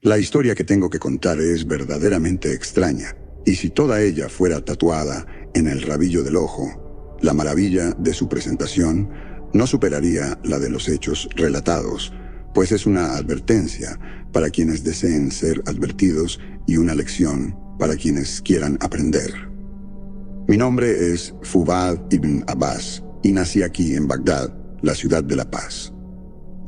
La historia que tengo que contar es verdaderamente extraña, y si toda ella fuera tatuada en el rabillo del ojo, la maravilla de su presentación no superaría la de los hechos relatados, pues es una advertencia para quienes deseen ser advertidos y una lección para quienes quieran aprender. Mi nombre es Fubad ibn Abbas y nací aquí en Bagdad, la ciudad de la paz.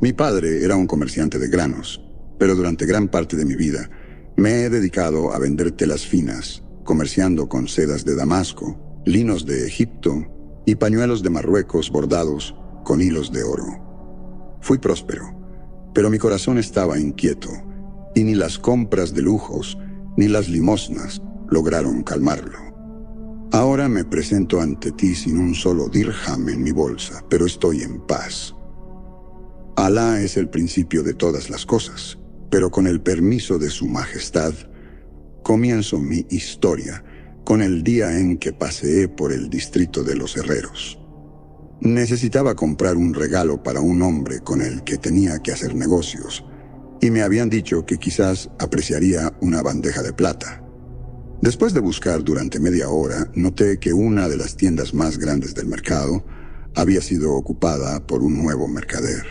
Mi padre era un comerciante de granos, pero durante gran parte de mi vida me he dedicado a vender telas finas, comerciando con sedas de Damasco, linos de Egipto y pañuelos de Marruecos bordados con hilos de oro. Fui próspero, pero mi corazón estaba inquieto, y ni las compras de lujos ni las limosnas lograron calmarlo. Ahora me presento ante ti sin un solo dirham en mi bolsa, pero estoy en paz. Alá es el principio de todas las cosas, pero con el permiso de su majestad, comienzo mi historia con el día en que paseé por el distrito de los herreros. Necesitaba comprar un regalo para un hombre con el que tenía que hacer negocios, y me habían dicho que quizás apreciaría una bandeja de plata. Después de buscar durante media hora, noté que una de las tiendas más grandes del mercado había sido ocupada por un nuevo mercader.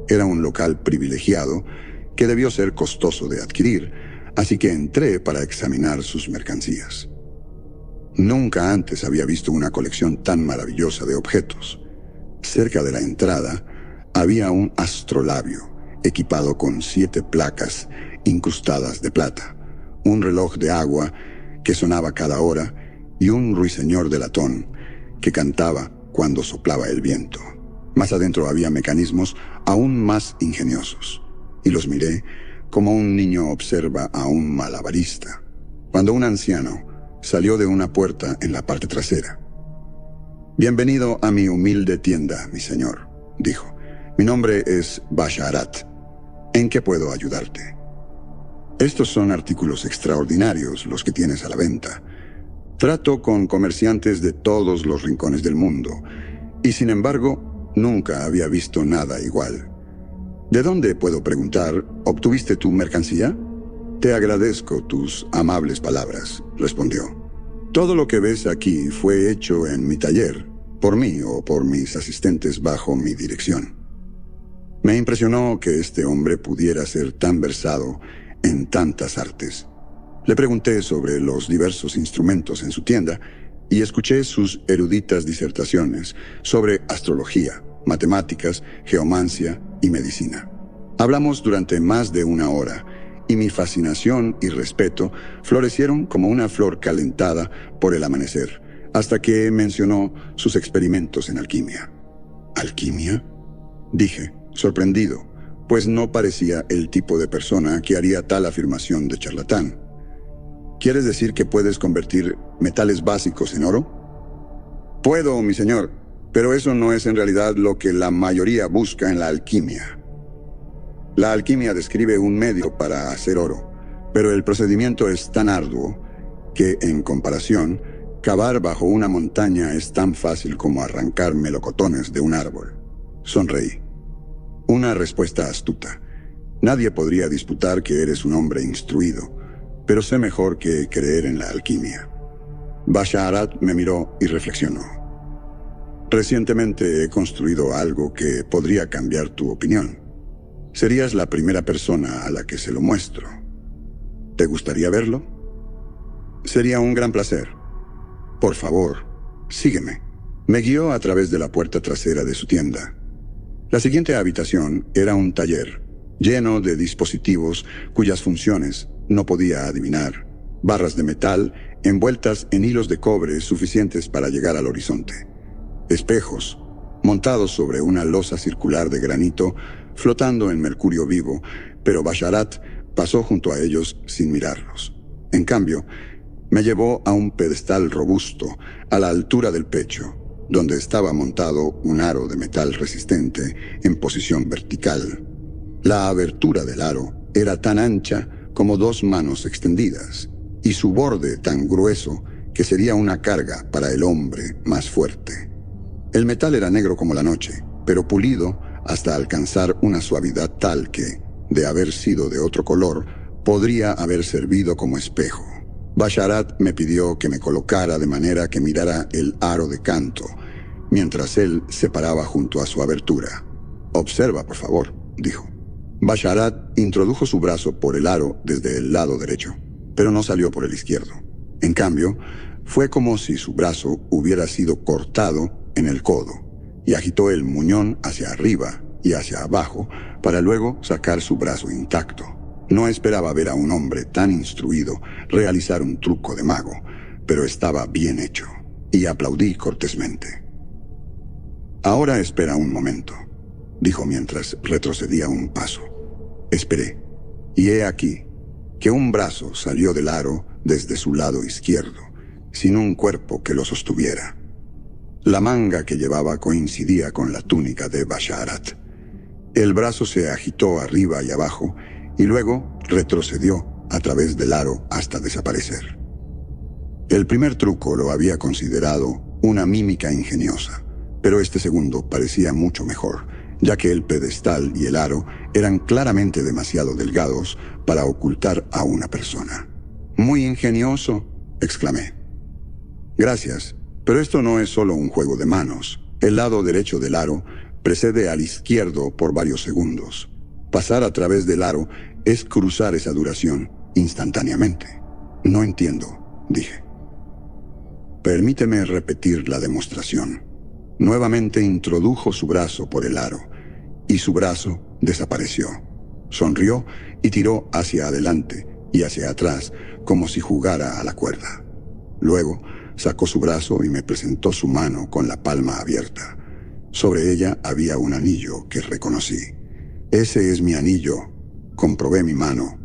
Era un local privilegiado que debió ser costoso de adquirir, así que entré para examinar sus mercancías. Nunca antes había visto una colección tan maravillosa de objetos. Cerca de la entrada había un astrolabio equipado con 7 placas incrustadas de plata, un reloj de agua que sonaba cada hora y un ruiseñor de latón que cantaba cuando soplaba el viento. Más adentro había mecanismos aún más ingeniosos, y los miré como un niño observa a un malabarista, cuando un anciano salió de una puerta en la parte trasera. «Bienvenido a mi humilde tienda, mi señor», dijo. «Mi nombre es Basharat. ¿En qué puedo ayudarte?» «Estos son artículos extraordinarios los que tienes a la venta. Trato con comerciantes de todos los rincones del mundo, y sin embargo, nunca había visto nada igual. ¿De dónde, puedo preguntar, obtuviste tu mercancía?» «Te agradezco tus amables palabras», respondió. «Todo lo que ves aquí fue hecho en mi taller, por mí o por mis asistentes bajo mi dirección». Me impresionó que este hombre pudiera ser tan versado en tantas artes. Le pregunté sobre los diversos instrumentos en su tienda y escuché sus eruditas disertaciones sobre astrología, matemáticas, geomancia y medicina. Hablamos durante más de una hora, y mi fascinación y respeto florecieron como una flor calentada por el amanecer, hasta que mencionó sus experimentos en alquimia. ¿Alquimia?, dije, sorprendido, pues no parecía el tipo de persona que haría tal afirmación de charlatán. ¿Quieres decir que puedes convertir metales básicos en oro? «Puedo, mi señor, pero eso no es en realidad lo que la mayoría busca en la alquimia. La alquimia describe un medio para hacer oro, pero el procedimiento es tan arduo que, en comparación, cavar bajo una montaña es tan fácil como arrancar melocotones de un árbol». Sonreí. Una respuesta astuta. Nadie podría disputar que eres un hombre instruido, pero sé mejor que creer en la alquimia. Basharat me miró y reflexionó. «Recientemente he construido algo que podría cambiar tu opinión. Serías la primera persona a la que se lo muestro. ¿Te gustaría verlo?» «Sería un gran placer. Por favor, sígueme». Me guió a través de la puerta trasera de su tienda. La siguiente habitación era un taller, lleno de dispositivos cuyas funciones no podía adivinar. Barras de metal envueltas en hilos de cobre suficientes para llegar al horizonte. Espejos, montados sobre una losa circular de granito, flotando en mercurio vivo, pero Basharat pasó junto a ellos sin mirarlos. En cambio, me llevó a un pedestal robusto, a la altura del pecho, donde estaba montado un aro de metal resistente en posición vertical. La abertura del aro era tan ancha como 2 manos extendidas, y su borde tan grueso que sería una carga para el hombre más fuerte. El metal era negro como la noche, pero pulido hasta alcanzar una suavidad tal que, de haber sido de otro color, podría haber servido como espejo. Basharat me pidió que me colocara de manera que mirara el aro de canto, mientras él se paraba junto a su abertura. «Observa, por favor», dijo. Basharat introdujo su brazo por el aro desde el lado derecho, pero no salió por el izquierdo. En cambio, fue como si su brazo hubiera sido cortado en el codo, y agitó el muñón hacia arriba y hacia abajo para luego sacar su brazo intacto. No esperaba ver a un hombre tan instruido realizar un truco de mago, pero estaba bien hecho, y aplaudí cortésmente. «Ahora espera un momento», dijo mientras retrocedía un paso. Esperé, y he aquí que un brazo salió del aro desde su lado izquierdo, sin un cuerpo que lo sostuviera. La manga que llevaba coincidía con la túnica de Basharat. El brazo se agitó arriba y abajo, y luego retrocedió a través del aro hasta desaparecer. El primer truco lo había considerado una mímica ingeniosa, pero este segundo parecía mucho mejor, ya que el pedestal y el aro eran claramente demasiado delgados para ocultar a una persona. «Muy ingenioso», exclamé. «Gracias, pero esto no es solo un juego de manos. El lado derecho del aro precede al izquierdo por varios segundos. Pasar a través del aro es cruzar esa duración instantáneamente». «No entiendo», dije. «Permíteme repetir la demostración». Nuevamente introdujo su brazo por el aro, y su brazo desapareció. Sonrió y tiró hacia adelante y hacia atrás como si jugara a la cuerda. Luego sacó su brazo y me presentó su mano con la palma abierta. Sobre ella había un anillo que reconocí. «Ese es mi anillo». Comprobé mi mano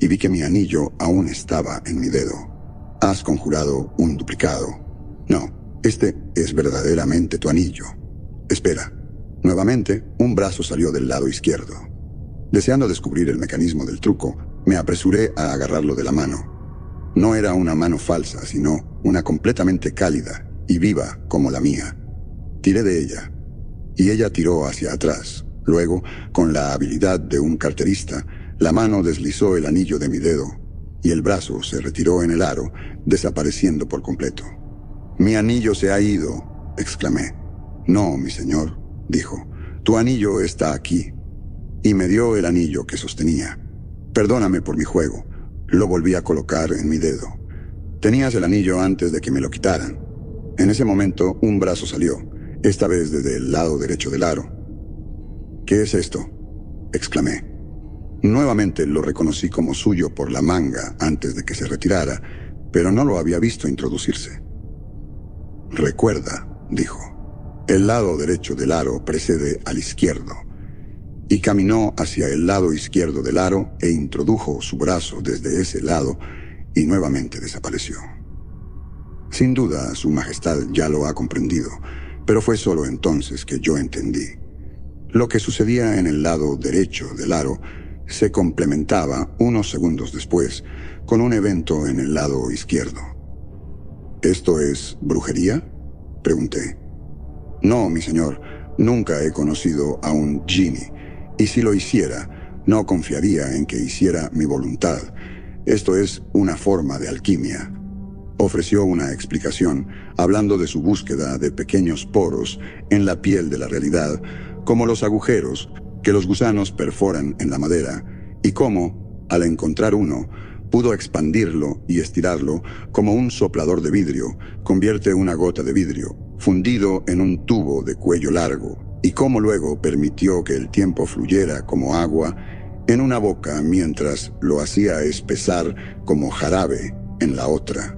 y vi que mi anillo aún estaba en mi dedo. «¿Has conjurado un duplicado?» «No. Este es verdaderamente tu anillo». «Espera». Nuevamente, un brazo salió del lado izquierdo. Deseando descubrir el mecanismo del truco, me apresuré a agarrarlo de la mano. No era una mano falsa, sino una completamente cálida y viva como la mía. Tiré de ella, y ella tiró hacia atrás. Luego, con la habilidad de un carterista, la mano deslizó el anillo de mi dedo, y el brazo se retiró en el aro, desapareciendo por completo. «Mi anillo se ha ido», exclamé. «No, mi señor», dijo. «Tu anillo está aquí». Y me dio el anillo que sostenía. «Perdóname por mi juego». Lo volví a colocar en mi dedo. «Tenías el anillo antes de que me lo quitaran». En ese momento, un brazo salió, esta vez desde el lado derecho del aro. «¿Qué es esto?», exclamé. Nuevamente lo reconocí como suyo por la manga antes de que se retirara, pero no lo había visto introducirse. «Recuerda», dijo, «el lado derecho del aro precede al izquierdo». Y caminó hacia el lado izquierdo del aro e introdujo su brazo desde ese lado y nuevamente desapareció. Sin duda, su majestad ya lo ha comprendido, pero fue solo entonces que yo entendí. Lo que sucedía en el lado derecho del aro se complementaba unos segundos después con un evento en el lado izquierdo. «¿Esto es brujería?», pregunté. «No, mi señor, nunca he conocido a un genie, y si lo hiciera, no confiaría en que hiciera mi voluntad. Esto es una forma de alquimia». Ofreció una explicación, hablando de su búsqueda de pequeños poros en la piel de la realidad, como los agujeros que los gusanos perforan en la madera, y cómo, al encontrar uno, pudo expandirlo y estirarlo como un soplador de vidrio convierte una gota de vidrio, fundido en un tubo de cuello largo, y cómo luego permitió que el tiempo fluyera como agua en una boca mientras lo hacía espesar como jarabe en la otra.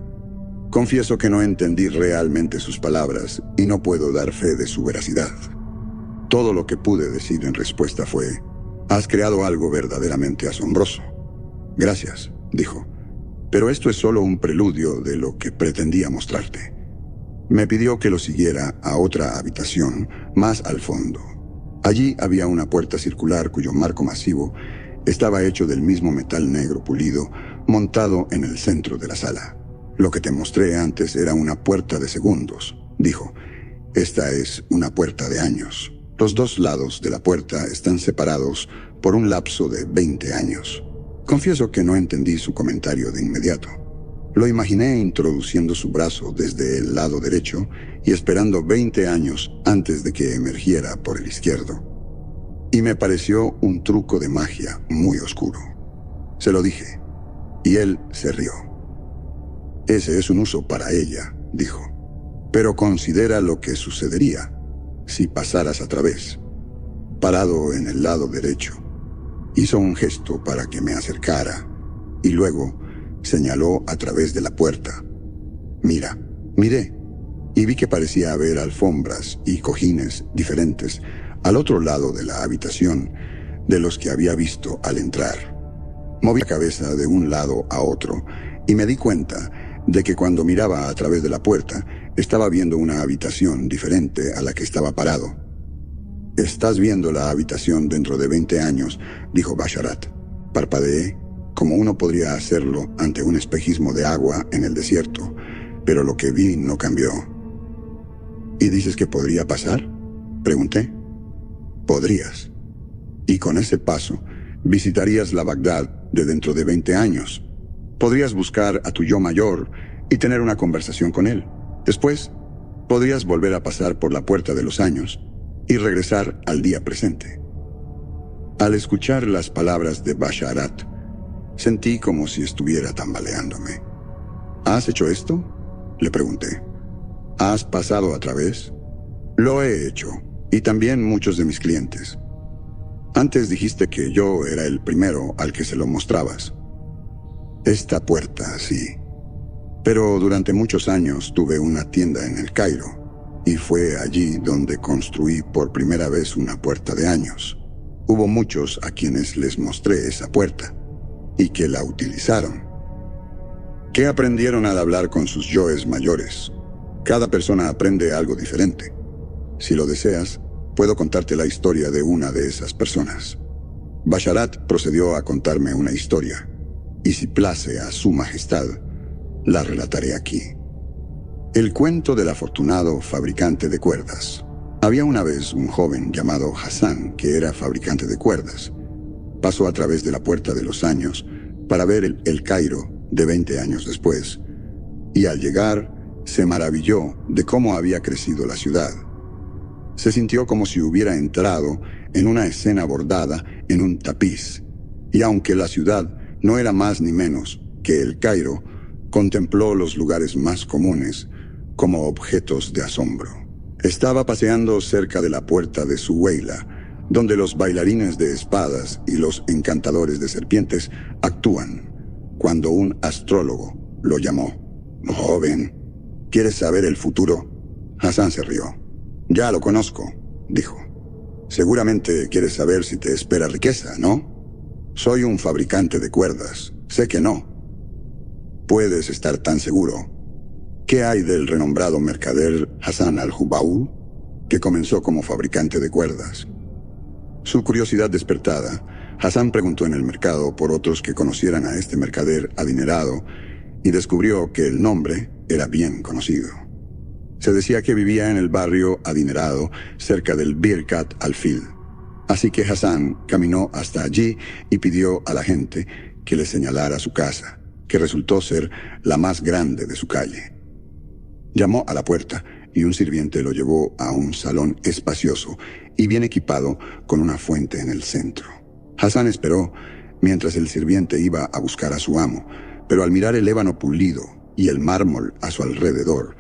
Confieso que no entendí realmente sus palabras y no puedo dar fe de su veracidad. Todo lo que pude decir en respuesta fue: «Has creado algo verdaderamente asombroso». «Gracias», dijo, «pero esto es solo un preludio de lo que pretendía mostrarte». Me pidió que lo siguiera a otra habitación, más al fondo. Allí había una puerta circular cuyo marco masivo estaba hecho del mismo metal negro pulido, montado en el centro de la sala. «Lo que te mostré antes era una puerta de segundos», dijo. «Esta es una puerta de años. Los dos lados de la puerta están separados por un lapso de 20 años. Confieso que no entendí su comentario de inmediato. Lo imaginé introduciendo su brazo desde el lado derecho y esperando 20 años antes de que emergiera por el izquierdo. Y me pareció un truco de magia muy oscuro. Se lo dije, y él se rió. Ese es un uso para ella, dijo. Pero considera lo que sucedería si pasaras a través. Parado en el lado derecho, hizo un gesto para que me acercara y luego señaló a través de la puerta. Mira, miré y vi que parecía haber alfombras y cojines diferentes al otro lado de la habitación de los que había visto al entrar. Moví la cabeza de un lado a otro y me di cuenta de que cuando miraba a través de la puerta estaba viendo una habitación diferente a la que estaba parado. «Estás viendo la habitación dentro de 20 años», dijo Basharat. Parpadeé, como uno podría hacerlo ante un espejismo de agua en el desierto, pero lo que vi no cambió. «¿Y dices que podría pasar?», pregunté. «Podrías. Y con ese paso, visitarías la Bagdad de dentro de 20 años. Podrías buscar a tu yo mayor y tener una conversación con él. Después, podrías volver a pasar por la puerta de los años y regresar al día presente». Al escuchar las palabras de Basharat, sentí como si estuviera tambaleándome. «¿Has hecho esto?», le pregunté. «¿Has pasado a través?». «Lo he hecho, y también muchos de mis clientes. Antes dijiste que yo era el primero al que se lo mostrabas». «Esta puerta, sí. Pero durante muchos años tuve una tienda en el Cairo, y fue allí donde construí por primera vez una puerta de años. Hubo muchos a quienes les mostré esa puerta, y que la utilizaron. ¿Qué aprendieron al hablar con sus yoes mayores? Cada persona aprende algo diferente. Si lo deseas, puedo contarte la historia de una de esas personas». Basharat procedió a contarme una historia, y si place a su majestad, la relataré aquí. El cuento del afortunado fabricante de cuerdas. Había una vez un joven llamado Hassan que era fabricante de cuerdas. Pasó a través de la puerta de los años para ver el Cairo de 20 años después, y al llegar se maravilló de cómo había crecido la ciudad. Se sintió como si hubiera entrado en una escena bordada en un tapiz, y aunque la ciudad no era más ni menos que el Cairo, contempló los lugares más comunes como objetos de asombro. Estaba paseando cerca de la puerta de Suweila, donde los bailarines de espadas y los encantadores de serpientes actúan, cuando un astrólogo lo llamó. «Joven, ¿quieres saber el futuro?». Hassan se rió. «Ya lo conozco», dijo. «Seguramente quieres saber si te espera riqueza, ¿no? Soy un fabricante de cuerdas. Sé que no». «Puedes estar tan seguro. ¿Qué hay del renombrado mercader Hassan al-Hubaul, que comenzó como fabricante de cuerdas?». Su curiosidad despertada, Hassan preguntó en el mercado por otros que conocieran a este mercader adinerado y descubrió que el nombre era bien conocido. Se decía que vivía en el barrio adinerado cerca del Birkat al-Fil. Así que Hassan caminó hasta allí y pidió a la gente que le señalara su casa, que resultó ser la más grande de su calle. Llamó a la puerta y un sirviente lo llevó a un salón espacioso y bien equipado con una fuente en el centro. Hassan esperó mientras el sirviente iba a buscar a su amo, pero al mirar el ébano pulido y el mármol a su alrededor,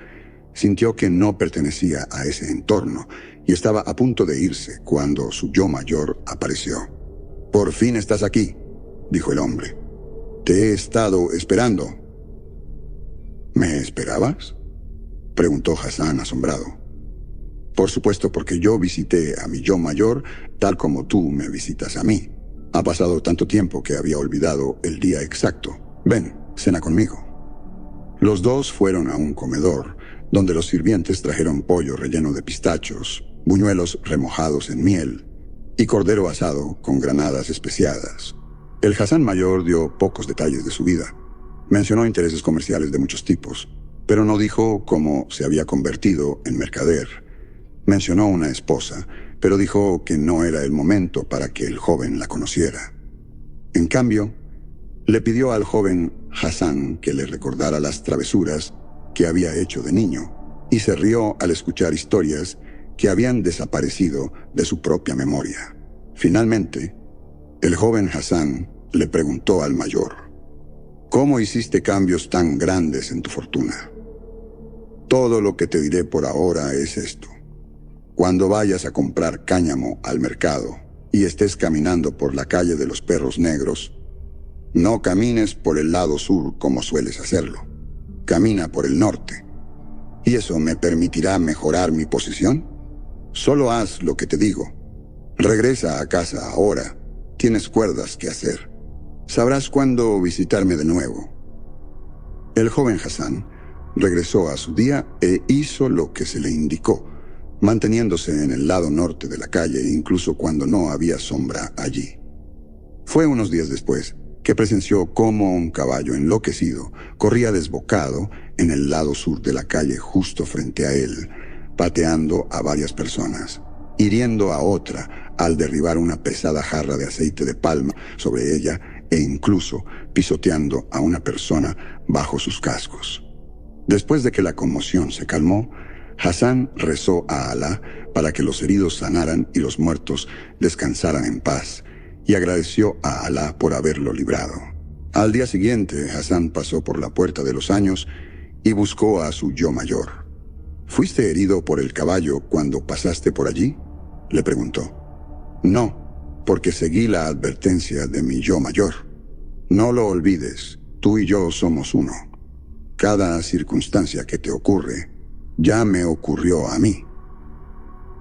sintió que no pertenecía a ese entorno y estaba a punto de irse cuando su yo mayor apareció. «Por fin estás aquí», dijo el hombre. «Te he estado esperando». «¿Me esperabas?», preguntó Hassan asombrado. «Por supuesto, porque yo visité a mi yo mayor tal como tú me visitas a mí. Ha pasado tanto tiempo que había olvidado el día exacto. Ven, cena conmigo». Los dos fueron a un comedor, donde los sirvientes trajeron pollo relleno de pistachos, buñuelos remojados en miel y cordero asado con granadas especiadas. El Hassan mayor dio pocos detalles de su vida. Mencionó intereses comerciales de muchos tipos, pero no dijo cómo se había convertido en mercader. Mencionó una esposa, pero dijo que no era el momento para que el joven la conociera. En cambio, le pidió al joven Hassan que le recordara las travesuras que había hecho de niño, y se rió al escuchar historias que habían desaparecido de su propia memoria. Finalmente, el joven Hassan le preguntó al mayor: ¿cómo hiciste cambios tan grandes en tu fortuna? Todo lo que te diré por ahora es esto. Cuando vayas a comprar cáñamo al mercado y estés caminando por la calle de los perros negros, no camines por el lado sur como sueles hacerlo. Camina por el norte. ¿Y eso me permitirá mejorar mi posición? Solo haz lo que te digo. Regresa a casa ahora. Tienes cuerdas que hacer. Sabrás cuándo visitarme de nuevo. El joven Hassan regresó a su día e hizo lo que se le indicó, manteniéndose en el lado norte de la calle incluso cuando no había sombra allí. Fue unos días después que presenció cómo un caballo enloquecido corría desbocado en el lado sur de la calle justo frente a él, pateando a varias personas, hiriendo a otra al derribar una pesada jarra de aceite de palma sobre ella e incluso pisoteando a una persona bajo sus cascos. Después de que la conmoción se calmó, Hassan rezó a Alá para que los heridos sanaran y los muertos descansaran en paz, y agradeció a Alá por haberlo librado. Al día siguiente, Hassan pasó por la Puerta de los Años y buscó a su yo mayor. ¿Fuiste herido por el caballo cuando pasaste por allí?, le preguntó. No, porque seguí la advertencia de mi yo mayor. No lo olvides, tú y yo somos uno. Cada circunstancia que te ocurre ya me ocurrió a mí.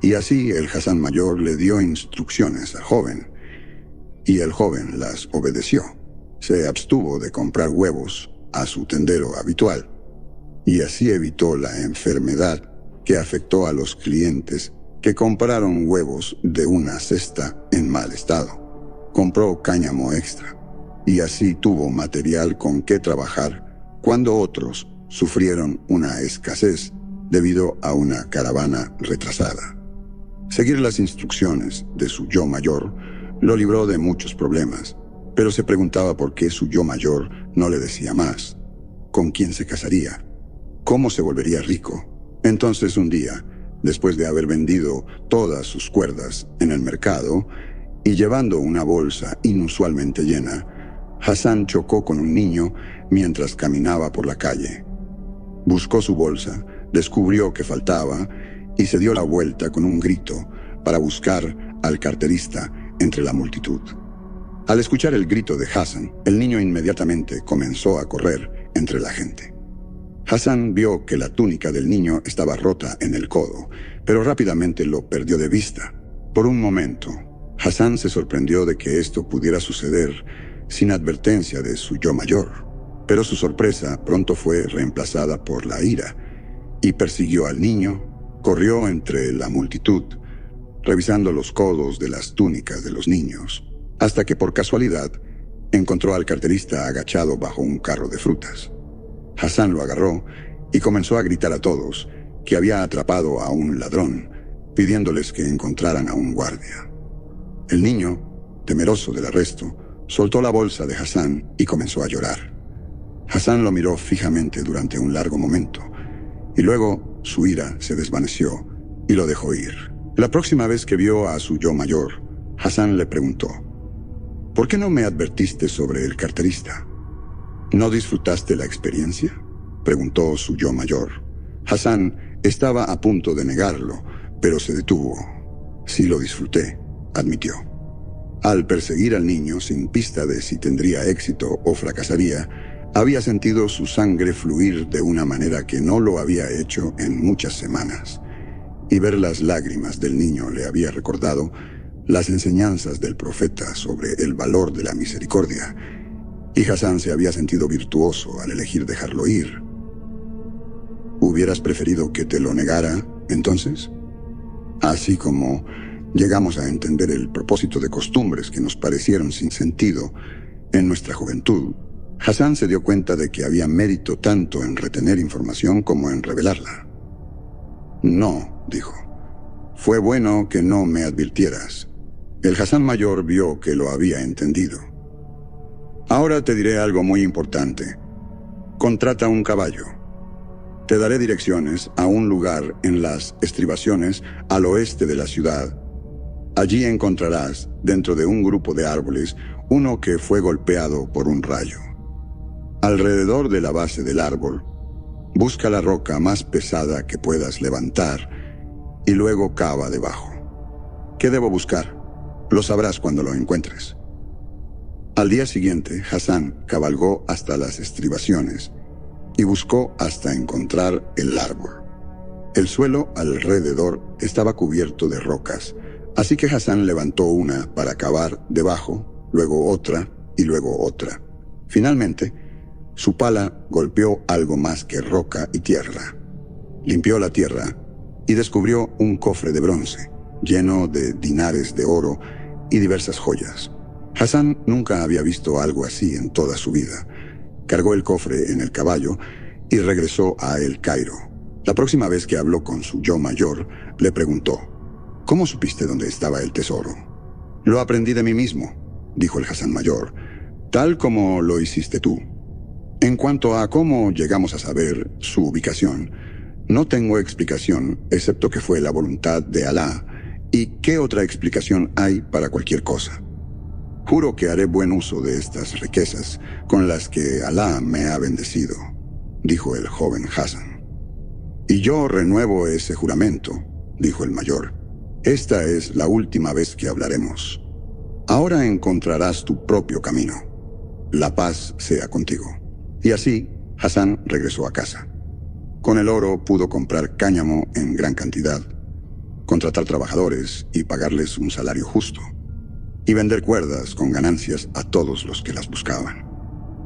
Y así el Hassan mayor le dio instrucciones al joven, y el joven las obedeció. Se abstuvo de comprar huevos a su tendero habitual, y así evitó la enfermedad que afectó a los clientes que compraron huevos de una cesta en mal estado. Compró cáñamo extra, y así tuvo material con que trabajar cuando otros sufrieron una escasez debido a una caravana retrasada. Seguir las instrucciones de su yo mayor lo libró de muchos problemas, pero se preguntaba por qué su yo mayor no le decía más. ¿Con quién se casaría? ¿Cómo se volvería rico? Entonces un día, después de haber vendido todas sus cuerdas en el mercado y llevando una bolsa inusualmente llena, Hassan chocó con un niño mientras caminaba por la calle. Buscó su bolsa, descubrió que faltaba y se dio la vuelta con un grito para buscar al carterista entre la multitud. Al escuchar el grito de Hassan, el niño inmediatamente comenzó a correr entre la gente. Hassan vio que la túnica del niño estaba rota en el codo, pero rápidamente lo perdió de vista. Por un momento, Hassan se sorprendió de que esto pudiera suceder sin advertencia de su yo mayor, pero su sorpresa pronto fue reemplazada por la ira, y persiguió al niño, corrió entre la multitud, revisando los codos de las túnicas de los niños, hasta que por casualidad encontró al carterista agachado bajo un carro de frutas. Hassan lo agarró y comenzó a gritar a todos que había atrapado a un ladrón, pidiéndoles que encontraran a un guardia. El niño, temeroso del arresto, soltó la bolsa de Hassan y comenzó a llorar. Hassan lo miró fijamente durante un largo momento, y luego su ira se desvaneció y lo dejó ir. La próxima vez que vio a su yo mayor, Hassan le preguntó: ¿por qué no me advertiste sobre el carterista? ¿No disfrutaste la experiencia?, preguntó su yo mayor. Hassan estaba a punto de negarlo, pero se detuvo. Sí lo disfruté, admitió. Al perseguir al niño sin pista de si tendría éxito o fracasaría, había sentido su sangre fluir de una manera que no lo había hecho en muchas semanas, y ver las lágrimas del niño le había recordado las enseñanzas del profeta sobre el valor de la misericordia, y Hassan se había sentido virtuoso al elegir dejarlo ir. ¿Hubieras preferido que te lo negara, entonces? Así como llegamos a entender el propósito de costumbres que nos parecieron sin sentido en nuestra juventud, Hassan se dio cuenta de que había mérito tanto en retener información como en revelarla. No, dijo. Fue bueno que no me advirtieras. El Hasan mayor vio que lo había entendido. Ahora te diré algo muy importante. Contrata un caballo. Te daré direcciones a un lugar en las estribaciones al oeste de la ciudad. Allí encontrarás, dentro de un grupo de árboles, uno que fue golpeado por un rayo. Alrededor de la base del árbol, busca la roca más pesada que puedas levantar y luego cava debajo. ¿Qué debo buscar? Lo sabrás cuando lo encuentres. Al día siguiente, Hasan cabalgó hasta las estribaciones y buscó hasta encontrar el árbol. El suelo alrededor estaba cubierto de rocas, así que Hasan levantó una para cavar debajo, luego otra y luego otra. Finalmente, su pala golpeó algo más que roca y tierra. Limpió la tierra y descubrió un cofre de bronce, lleno de dinares de oro y diversas joyas. Hasan nunca había visto algo así en toda su vida. Cargó el cofre en el caballo y regresó a El Cairo. La próxima vez que habló con su yo mayor, le preguntó: ¿cómo supiste dónde estaba el tesoro? Lo aprendí de mí mismo, dijo el Hasan mayor, tal como lo hiciste tú. En cuanto a cómo llegamos a saber su ubicación, no tengo explicación excepto que fue la voluntad de Alá. ¿Y qué otra explicación hay para cualquier cosa? Juro que haré buen uso de estas riquezas con las que Alá me ha bendecido, dijo el joven Hasan. Y yo renuevo ese juramento, dijo el mayor. Esta es la última vez que hablaremos. Ahora encontrarás tu propio camino. La paz sea contigo. Y así, Hasan regresó a casa. Con el oro pudo comprar cáñamo en gran cantidad, contratar trabajadores y pagarles un salario justo, y vender cuerdas con ganancias a todos los que las buscaban.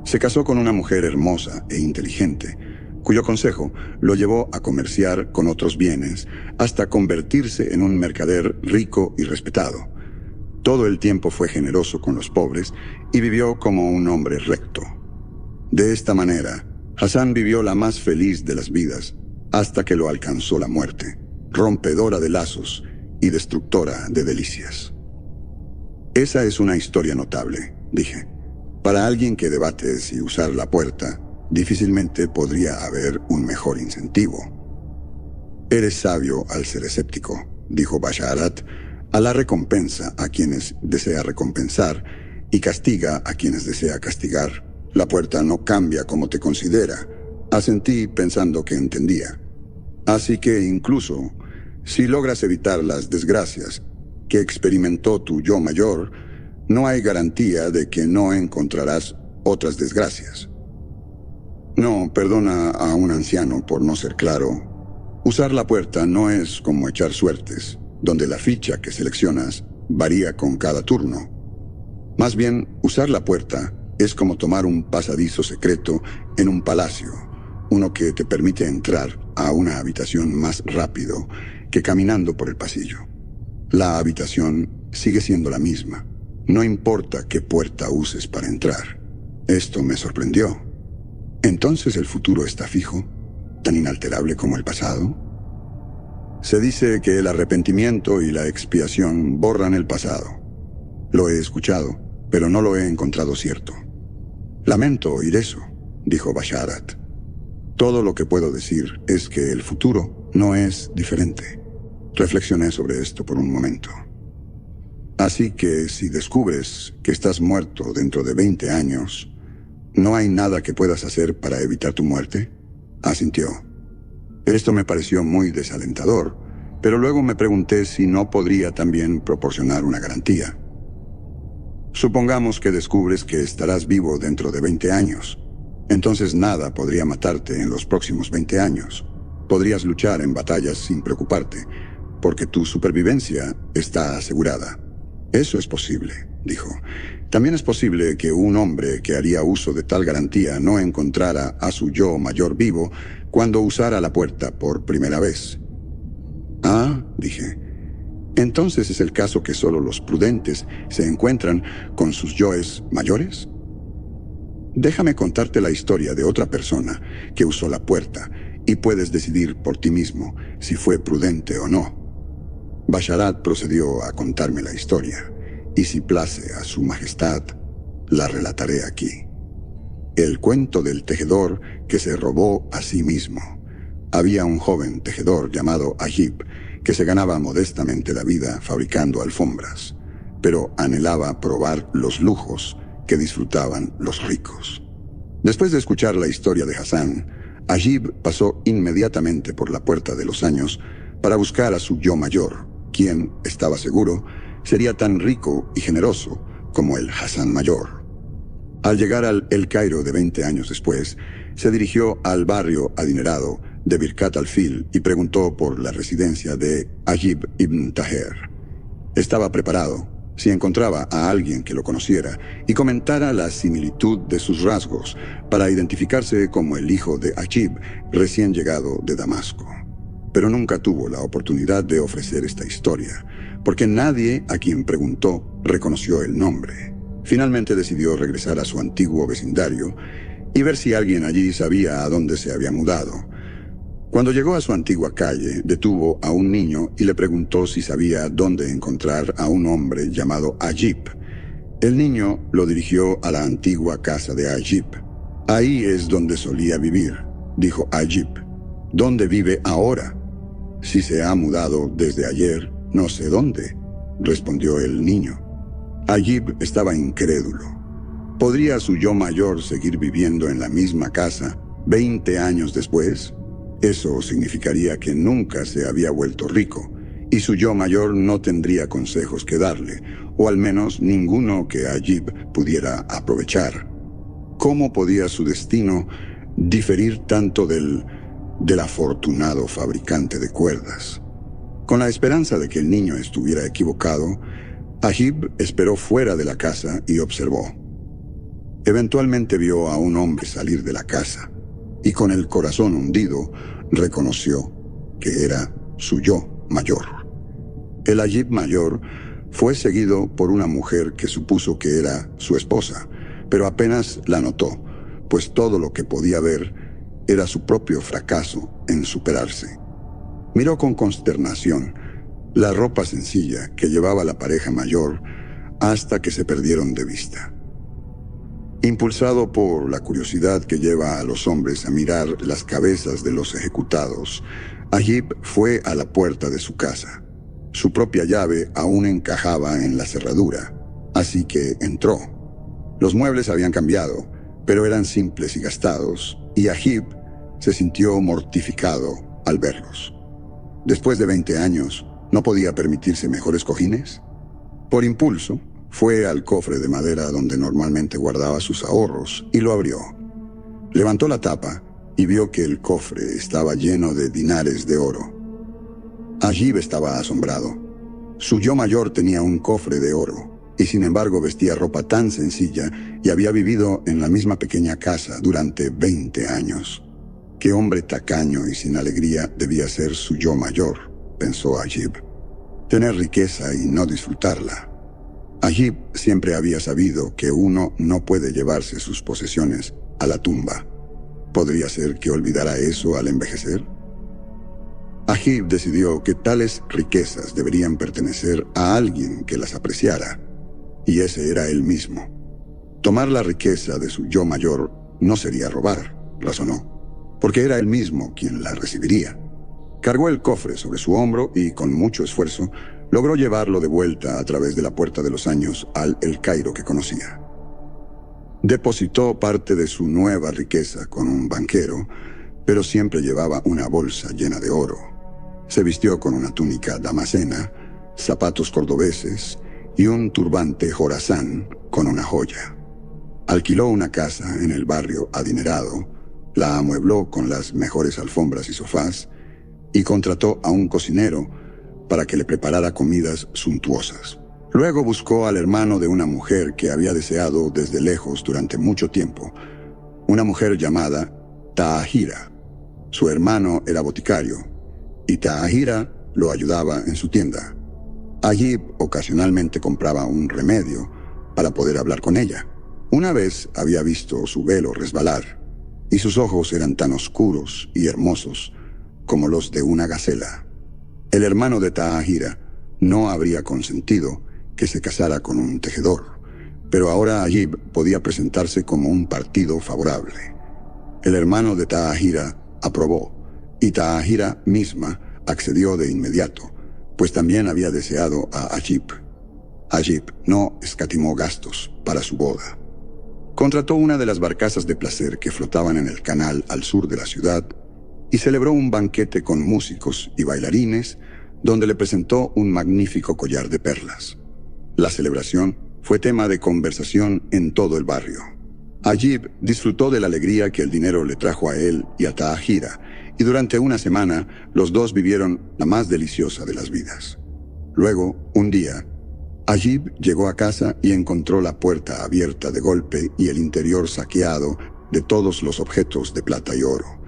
Se casó con una mujer hermosa e inteligente, cuyo consejo lo llevó a comerciar con otros bienes hasta convertirse en un mercader rico y respetado. Todo el tiempo fue generoso con los pobres y vivió como un hombre recto. De esta manera, Hasan vivió la más feliz de las vidas hasta que lo alcanzó la muerte, rompedora de lazos y destructora de delicias. Esa es una historia notable, dije. Para alguien que debate si usar la puerta, difícilmente podría haber un mejor incentivo. Eres sabio al ser escéptico, dijo Basharat. Alá recompensa a quienes desea recompensar y castiga a quienes desea castigar. La puerta no cambia como te considera. Asentí pensando que entendía. Así que incluso si logras evitar las desgracias que experimentó tu yo mayor, no hay garantía de que no encontrarás otras desgracias. No, perdona a un anciano por no ser claro. Usar la puerta no es como echar suertes, donde la ficha que seleccionas varía con cada turno. Más bien, usar la puerta es como tomar un pasadizo secreto en un palacio, uno que te permite entrar a una habitación más rápido que caminando por el pasillo. La habitación sigue siendo la misma, no importa qué puerta uses para entrar. Esto me sorprendió. ¿Entonces el futuro está fijo, tan inalterable como el pasado? Se dice que el arrepentimiento y la expiación borran el pasado. Lo he escuchado, pero no lo he encontrado cierto. Lamento oír eso, dijo Basharat. Todo lo que puedo decir es que el futuro no es diferente. Reflexioné sobre esto por un momento. Así que si descubres que estás muerto dentro de 20 años, ¿no hay nada que puedas hacer para evitar tu muerte? Asintió. Esto me pareció muy desalentador, pero luego me pregunté si no podría también proporcionar una garantía. Supongamos que descubres que estarás vivo dentro de 20 años. Entonces nada podría matarte en los próximos 20 años. Podrías luchar en batallas sin preocuparte, porque tu supervivencia está asegurada. Eso es posible, dijo. También es posible que un hombre que haría uso de tal garantía no encontrara a su yo mayor vivo cuando usara la puerta por primera vez. Ah, dije. ¿Entonces es el caso que solo los prudentes se encuentran con sus yoes mayores? Déjame contarte la historia de otra persona que usó la puerta y puedes decidir por ti mismo si fue prudente o no. Basharat procedió a contarme la historia, y si place a su majestad, la relataré aquí. El cuento del tejedor que se robó a sí mismo. Había un joven tejedor llamado Ajib, que se ganaba modestamente la vida fabricando alfombras, pero anhelaba probar los lujos que disfrutaban los ricos. Después de escuchar la historia de Hassan, Ajib pasó inmediatamente por la puerta de los años para buscar a su yo mayor, quien, estaba seguro, sería tan rico y generoso como el Hassan mayor. Al llegar al El Cairo de 20 años después, se dirigió al barrio adinerado de Birkat al-Fil y preguntó por la residencia de Ajib ibn Taher. Estaba preparado, si encontraba a alguien que lo conociera y comentara la similitud de sus rasgos, para identificarse como el hijo de Ajib, recién llegado de Damasco. Pero nunca tuvo la oportunidad de ofrecer esta historia, porque nadie a quien preguntó reconoció el nombre. Finalmente decidió regresar a su antiguo vecindario y ver si alguien allí sabía a dónde se había mudado. Cuando llegó a su antigua calle, detuvo a un niño y le preguntó si sabía dónde encontrar a un hombre llamado Ajib. El niño lo dirigió a la antigua casa de Ajib. Ahí es donde solía vivir, dijo Ajib. ¿Dónde vive ahora? Si se ha mudado desde ayer, no sé dónde, respondió el niño. Ajib estaba incrédulo. ¿Podría su yo mayor seguir viviendo en la misma casa 20 años después? Eso significaría que nunca se había vuelto rico, y su yo mayor no tendría consejos que darle, o al menos ninguno que Ajib pudiera aprovechar. ¿Cómo podía su destino diferir tanto del afortunado fabricante de cuerdas? Con la esperanza de que el niño estuviera equivocado, Ajib esperó fuera de la casa y observó. Eventualmente vio a un hombre salir de la casa, y con el corazón hundido, reconoció que era su yo mayor. El Ajib mayor fue seguido por una mujer que supuso que era su esposa, pero apenas la notó, pues todo lo que podía ver era su propio fracaso en superarse. Miró con consternación la ropa sencilla que llevaba la pareja mayor hasta que se perdieron de vista. Impulsado por la curiosidad que lleva a los hombres a mirar las cabezas de los ejecutados, Ajib fue a la puerta de su casa. Su propia llave aún encajaba en la cerradura, así que entró. Los muebles habían cambiado, pero eran simples y gastados, y Ajib se sintió mortificado al verlos. Después de 20 años, ¿no podía permitirse mejores cojines? Por impulso, fue al cofre de madera donde normalmente guardaba sus ahorros y lo abrió. Levantó la tapa y vio que el cofre estaba lleno de dinares de oro. Ajib estaba asombrado. Su yo mayor tenía un cofre de oro y sin embargo vestía ropa tan sencilla y había vivido en la misma pequeña casa durante 20 años. Qué hombre tacaño y sin alegría debía ser su yo mayor, pensó Ajib. Tener riqueza y no disfrutarla. Ajib siempre había sabido que uno no puede llevarse sus posesiones a la tumba. ¿Podría ser que olvidara eso al envejecer? Ajib decidió que tales riquezas deberían pertenecer a alguien que las apreciara, y ese era él mismo. Tomar la riqueza de su yo mayor no sería robar, razonó, porque era él mismo quien la recibiría. Cargó el cofre sobre su hombro y, con mucho esfuerzo, logró llevarlo de vuelta a través de la puerta de los años al El Cairo que conocía. Depositó parte de su nueva riqueza con un banquero, pero siempre llevaba una bolsa llena de oro. Se vistió con una túnica damascena, zapatos cordobeses y un turbante jorazán con una joya. Alquiló una casa en el barrio adinerado, la amuebló con las mejores alfombras y sofás y contrató a un cocinero para que le preparara comidas suntuosas. Luego buscó al hermano de una mujer que había deseado desde lejos durante mucho tiempo, una mujer llamada Tahira. Su hermano era boticario, y Tahira lo ayudaba en su tienda. Ajib ocasionalmente compraba un remedio para poder hablar con ella. Una vez había visto su velo resbalar, y sus ojos eran tan oscuros y hermosos como los de una gacela. El hermano de Tahira No habría consentido que se casara con un tejedor, pero ahora Ajib podía presentarse como un partido favorable. El hermano de Tahira aprobó, y Tahira misma accedió de inmediato, pues también había deseado a Ajib. Ajib no escatimó gastos para su boda. Contrató una de las barcazas de placer que flotaban en el canal al sur de la ciudad y celebró un banquete con músicos y bailarines donde le presentó un magnífico collar de perlas. La celebración fue tema de conversación en todo el barrio. Ajib disfrutó de la alegría que el dinero le trajo a él y a Tahira, y durante una semana los dos vivieron la más deliciosa de las vidas. Luego, un día, Ajib llegó a casa y encontró la puerta abierta de golpe y el interior saqueado de todos los objetos de plata y oro.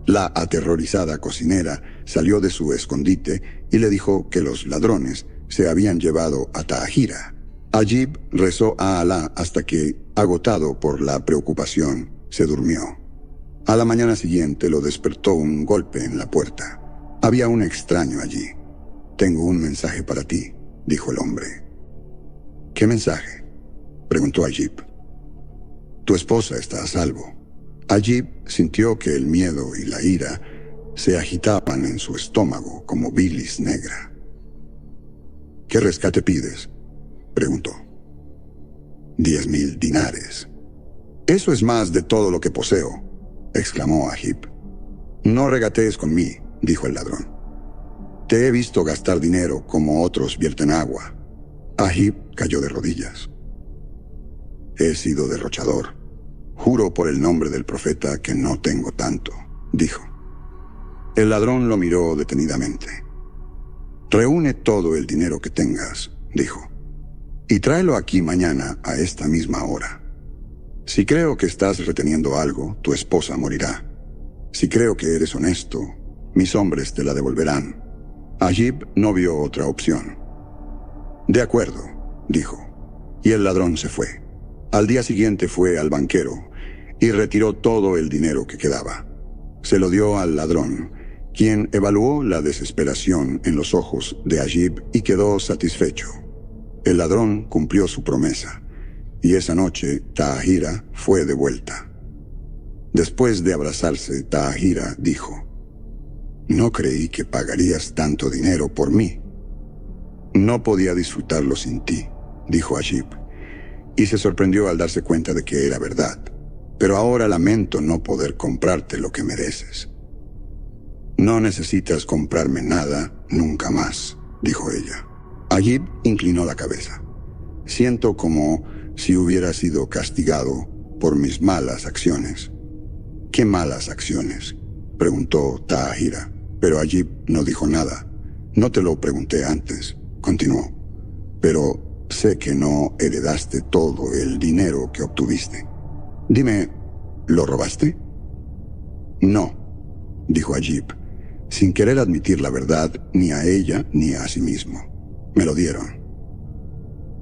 La aterrorizada cocinera salió de su escondite y le dijo que los ladrones se habían llevado a Tahira. Ajib rezó a Alá hasta que, agotado por la preocupación, se durmió. A la mañana siguiente lo despertó un golpe en la puerta. Había un extraño allí. «Tengo un mensaje para ti», dijo el hombre. «¿Qué mensaje?», preguntó Ajib. «Tu esposa está a salvo». Ajib sintió que el miedo y la ira se agitaban en su estómago como bilis negra. «¿Qué rescate pides?», preguntó. 10.000 dinares. «Eso es más de todo lo que poseo», exclamó Ajib. «No regatees con mí», dijo el ladrón. «Te he visto gastar dinero como otros vierten agua». Ajib cayó de rodillas. «He sido derrochador. Juro por el nombre del profeta que no tengo tanto», dijo. El ladrón lo miró detenidamente. «Reúne todo el dinero que tengas», dijo, «y tráelo aquí mañana a esta misma hora. Si creo que estás reteniendo algo, tu esposa morirá. Si creo que eres honesto, mis hombres te la devolverán». Ajib no vio otra opción. «De acuerdo», dijo, y el ladrón se fue. Al día siguiente fue al banquero y retiró todo el dinero que quedaba. Se lo dio al ladrón, quien evaluó la desesperación en los ojos de Ajib y quedó satisfecho. El ladrón cumplió su promesa, y esa noche Tahira fue de vuelta. Después de abrazarse, Tahira dijo: «No creí que pagarías tanto dinero por mí». «No podía disfrutarlo sin ti», dijo Ajib, y se sorprendió al darse cuenta de que era verdad. «Pero ahora lamento no poder comprarte lo que mereces». «No necesitas comprarme nada nunca más», dijo ella. Ajib inclinó la cabeza. «Siento como si hubiera sido castigado por mis malas acciones». «¿Qué malas acciones?», preguntó Tahira, pero Ajib no dijo nada. «No te lo pregunté antes», continuó, «pero sé que no heredaste todo el dinero que obtuviste. Dime, ¿lo robaste?». «No», dijo Ajib, sin querer admitir la verdad ni a ella ni a sí mismo. «Me lo dieron».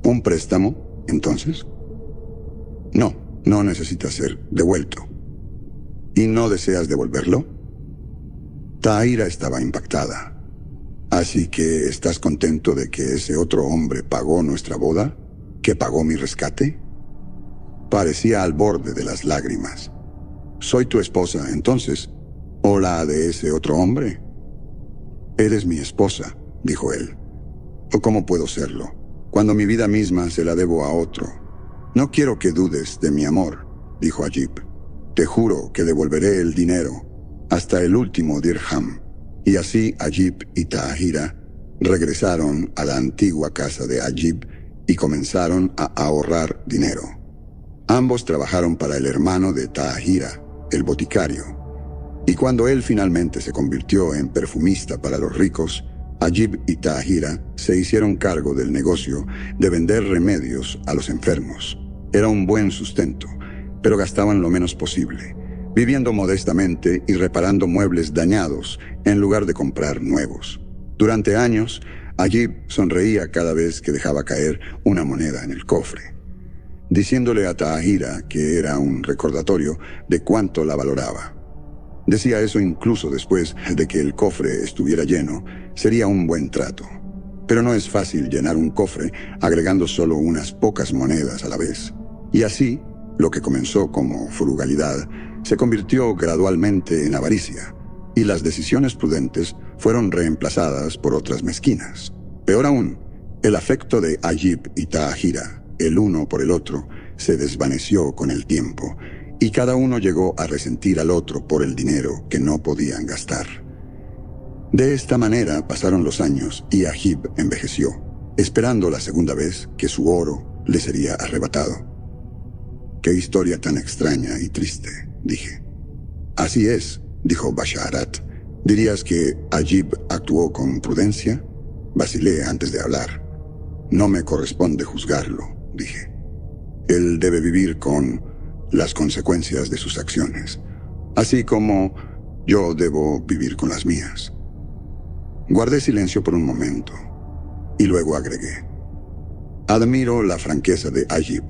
«¿Un préstamo, entonces?». «No, no necesita ser devuelto». «¿Y no deseas devolverlo?». Tahira estaba impactada. «¿Así que estás contento de que ese otro hombre pagó nuestra boda? ¿Que pagó mi rescate?». Parecía al borde de las lágrimas. «¿Soy tu esposa, entonces? ¿O la de ese otro hombre?». «Eres mi esposa», dijo él. «¿O cómo puedo serlo, cuando mi vida misma se la debo a otro?». «No quiero que dudes de mi amor», dijo Ajib. «Te juro que devolveré el dinero, hasta el último dirham». Y así Ajib y Tahira regresaron a la antigua casa de Ajib y comenzaron a ahorrar dinero. Ambos trabajaron para el hermano de Tahira, el boticario. Y cuando él finalmente se convirtió en perfumista para los ricos, Ajib y Tahira se hicieron cargo del negocio de vender remedios a los enfermos. Era un buen sustento, pero gastaban lo menos posible, viviendo modestamente y reparando muebles dañados en lugar de comprar nuevos. Durante años, Ajib sonreía cada vez que dejaba caer una moneda en el cofre, diciéndole a Tahira que era un recordatorio de cuánto la valoraba. Decía eso incluso después de que el cofre estuviera lleno. Sería un buen trato. Pero no es fácil llenar un cofre agregando solo unas pocas monedas a la vez. Y así, lo que comenzó como frugalidad se convirtió gradualmente en avaricia, y las decisiones prudentes fueron reemplazadas por otras mezquinas. Peor aún, el afecto de Ayib y Tahira, el uno por el otro, se desvaneció con el tiempo, y cada uno llegó a resentir al otro por el dinero que no podían gastar. De esta manera pasaron los años y Ayib envejeció, esperando la segunda vez que su oro le sería arrebatado. «Qué historia tan extraña y triste», dije. «Así es», dijo Basharat. «¿Dirías que Ayib actuó con prudencia?» Vacilé antes de hablar. «No me corresponde juzgarlo», dije. «Él debe vivir con las consecuencias de sus acciones, así como yo debo vivir con las mías». Guardé silencio por un momento, y luego agregué: «Admiro la franqueza de Ayib,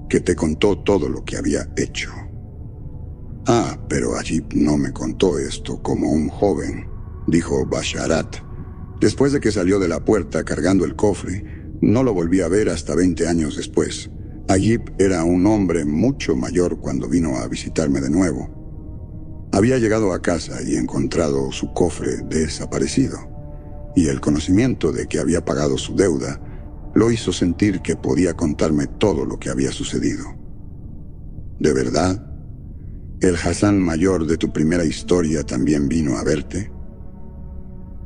que te contó todo lo que había hecho». «Ah, pero Ayib no me contó esto como un joven», dijo Basharat. «Después de que salió de la puerta cargando el cofre, no lo volví a ver hasta 20 años después. Ayib era un hombre mucho mayor cuando vino a visitarme de nuevo. Había llegado a casa y encontrado su cofre desaparecido, y el conocimiento de que había pagado su deuda lo hizo sentir que podía contarme todo lo que había sucedido». «¿De verdad? ¿El Hassan mayor de tu primera historia también vino a verte?»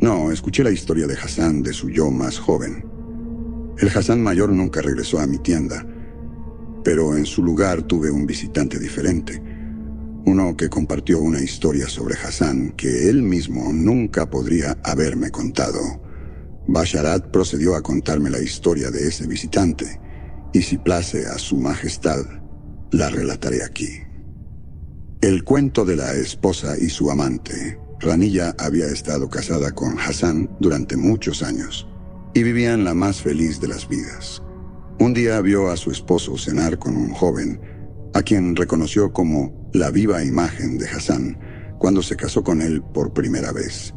«No, escuché la historia de Hassan de su yo más joven. El Hassan mayor nunca regresó a mi tienda, pero en su lugar tuve un visitante diferente, uno que compartió una historia sobre Hassan que él mismo nunca podría haberme contado». Basharat procedió a contarme la historia de ese visitante, y si place a su majestad, la relataré aquí. El cuento de la esposa y su amante. Ranilla había estado casada con Hassan durante muchos años, y vivían la más feliz de las vidas. Un día vio a su esposo cenar con un joven, a quien reconoció como la viva imagen de Hassan cuando se casó con él por primera vez.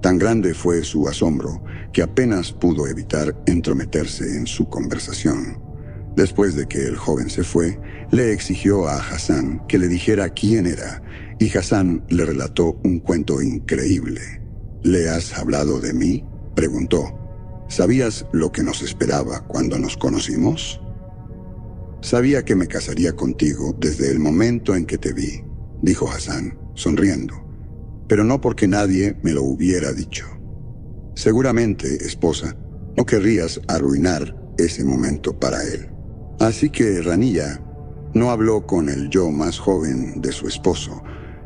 Tan grande fue su asombro que apenas pudo evitar entrometerse en su conversación. Después de que el joven se fue, le exigió a Hassan que le dijera quién era, y Hassan le relató un cuento increíble. «¿Le has hablado de mí?», preguntó. «¿Sabías lo que nos esperaba cuando nos conocimos?». «Sabía que me casaría contigo desde el momento en que te vi», dijo Hassan, sonriendo, «pero no porque nadie me lo hubiera dicho. Seguramente, esposa, no querrías arruinar ese momento para él». Así que Ranilla no habló con el yo más joven de su esposo,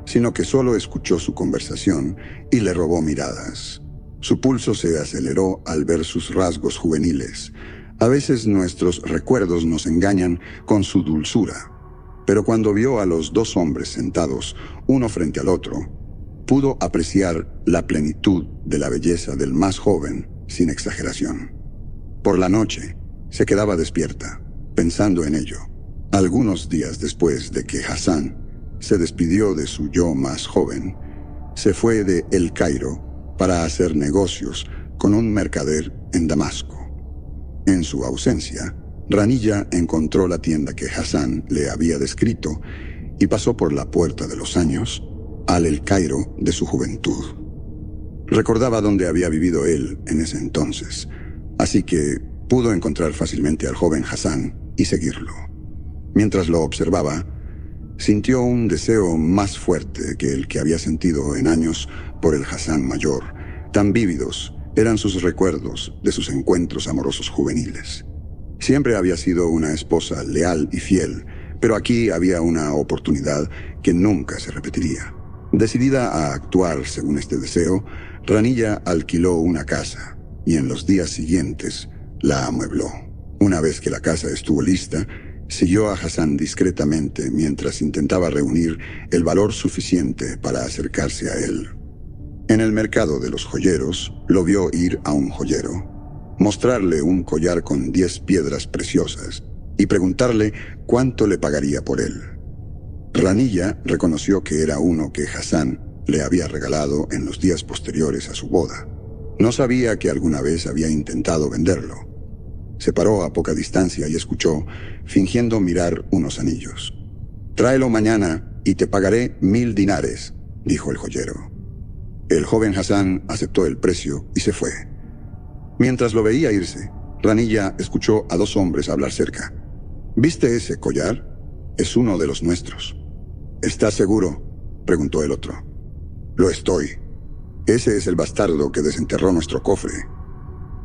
sino que solo escuchó su conversación y le robó miradas. Su pulso se aceleró al ver sus rasgos juveniles. A veces nuestros recuerdos nos engañan con su dulzura, pero cuando vio a los dos hombres sentados, uno frente al otro, pudo apreciar la plenitud de la belleza del más joven sin exageración. Por la noche, se quedaba despierta, pensando en ello. Algunos días después de que Hassan se despidió de su yo más joven, se fue de El Cairo para hacer negocios con un mercader en Damasco. En su ausencia, Ranilla encontró la tienda que Hassan le había descrito y pasó por la puerta de los años al El Cairo de su juventud. Recordaba dónde había vivido él en ese entonces, así que pudo encontrar fácilmente al joven Hassan y seguirlo. Mientras lo observaba, sintió un deseo más fuerte que el que había sentido en años por el Hassan mayor. Tan vívidos eran sus recuerdos de sus encuentros amorosos juveniles. Siempre había sido una esposa leal y fiel, pero aquí había una oportunidad que nunca se repetiría. Decidida a actuar según este deseo, Ranilla alquiló una casa y en los días siguientes la amuebló. Una vez que la casa estuvo lista, siguió a Hassan discretamente mientras intentaba reunir el valor suficiente para acercarse a él. En el mercado de los joyeros, lo vio ir a un joyero, mostrarle un collar con 10 piedras preciosas y preguntarle cuánto le pagaría por él. Ranilla reconoció que era uno que Hassan le había regalado en los días posteriores a su boda. No sabía que alguna vez había intentado venderlo. Se paró a poca distancia y escuchó, fingiendo mirar unos anillos. «Tráelo mañana y te pagaré 1000 dinares», dijo el joyero. El joven Hassan aceptó el precio y se fue. Mientras lo veía irse, Ranilla escuchó a 2 hombres hablar cerca. «¿Viste ese collar? Es uno de los nuestros». «¿Estás seguro?», preguntó el otro. «Lo estoy. Ese es el bastardo que desenterró nuestro cofre.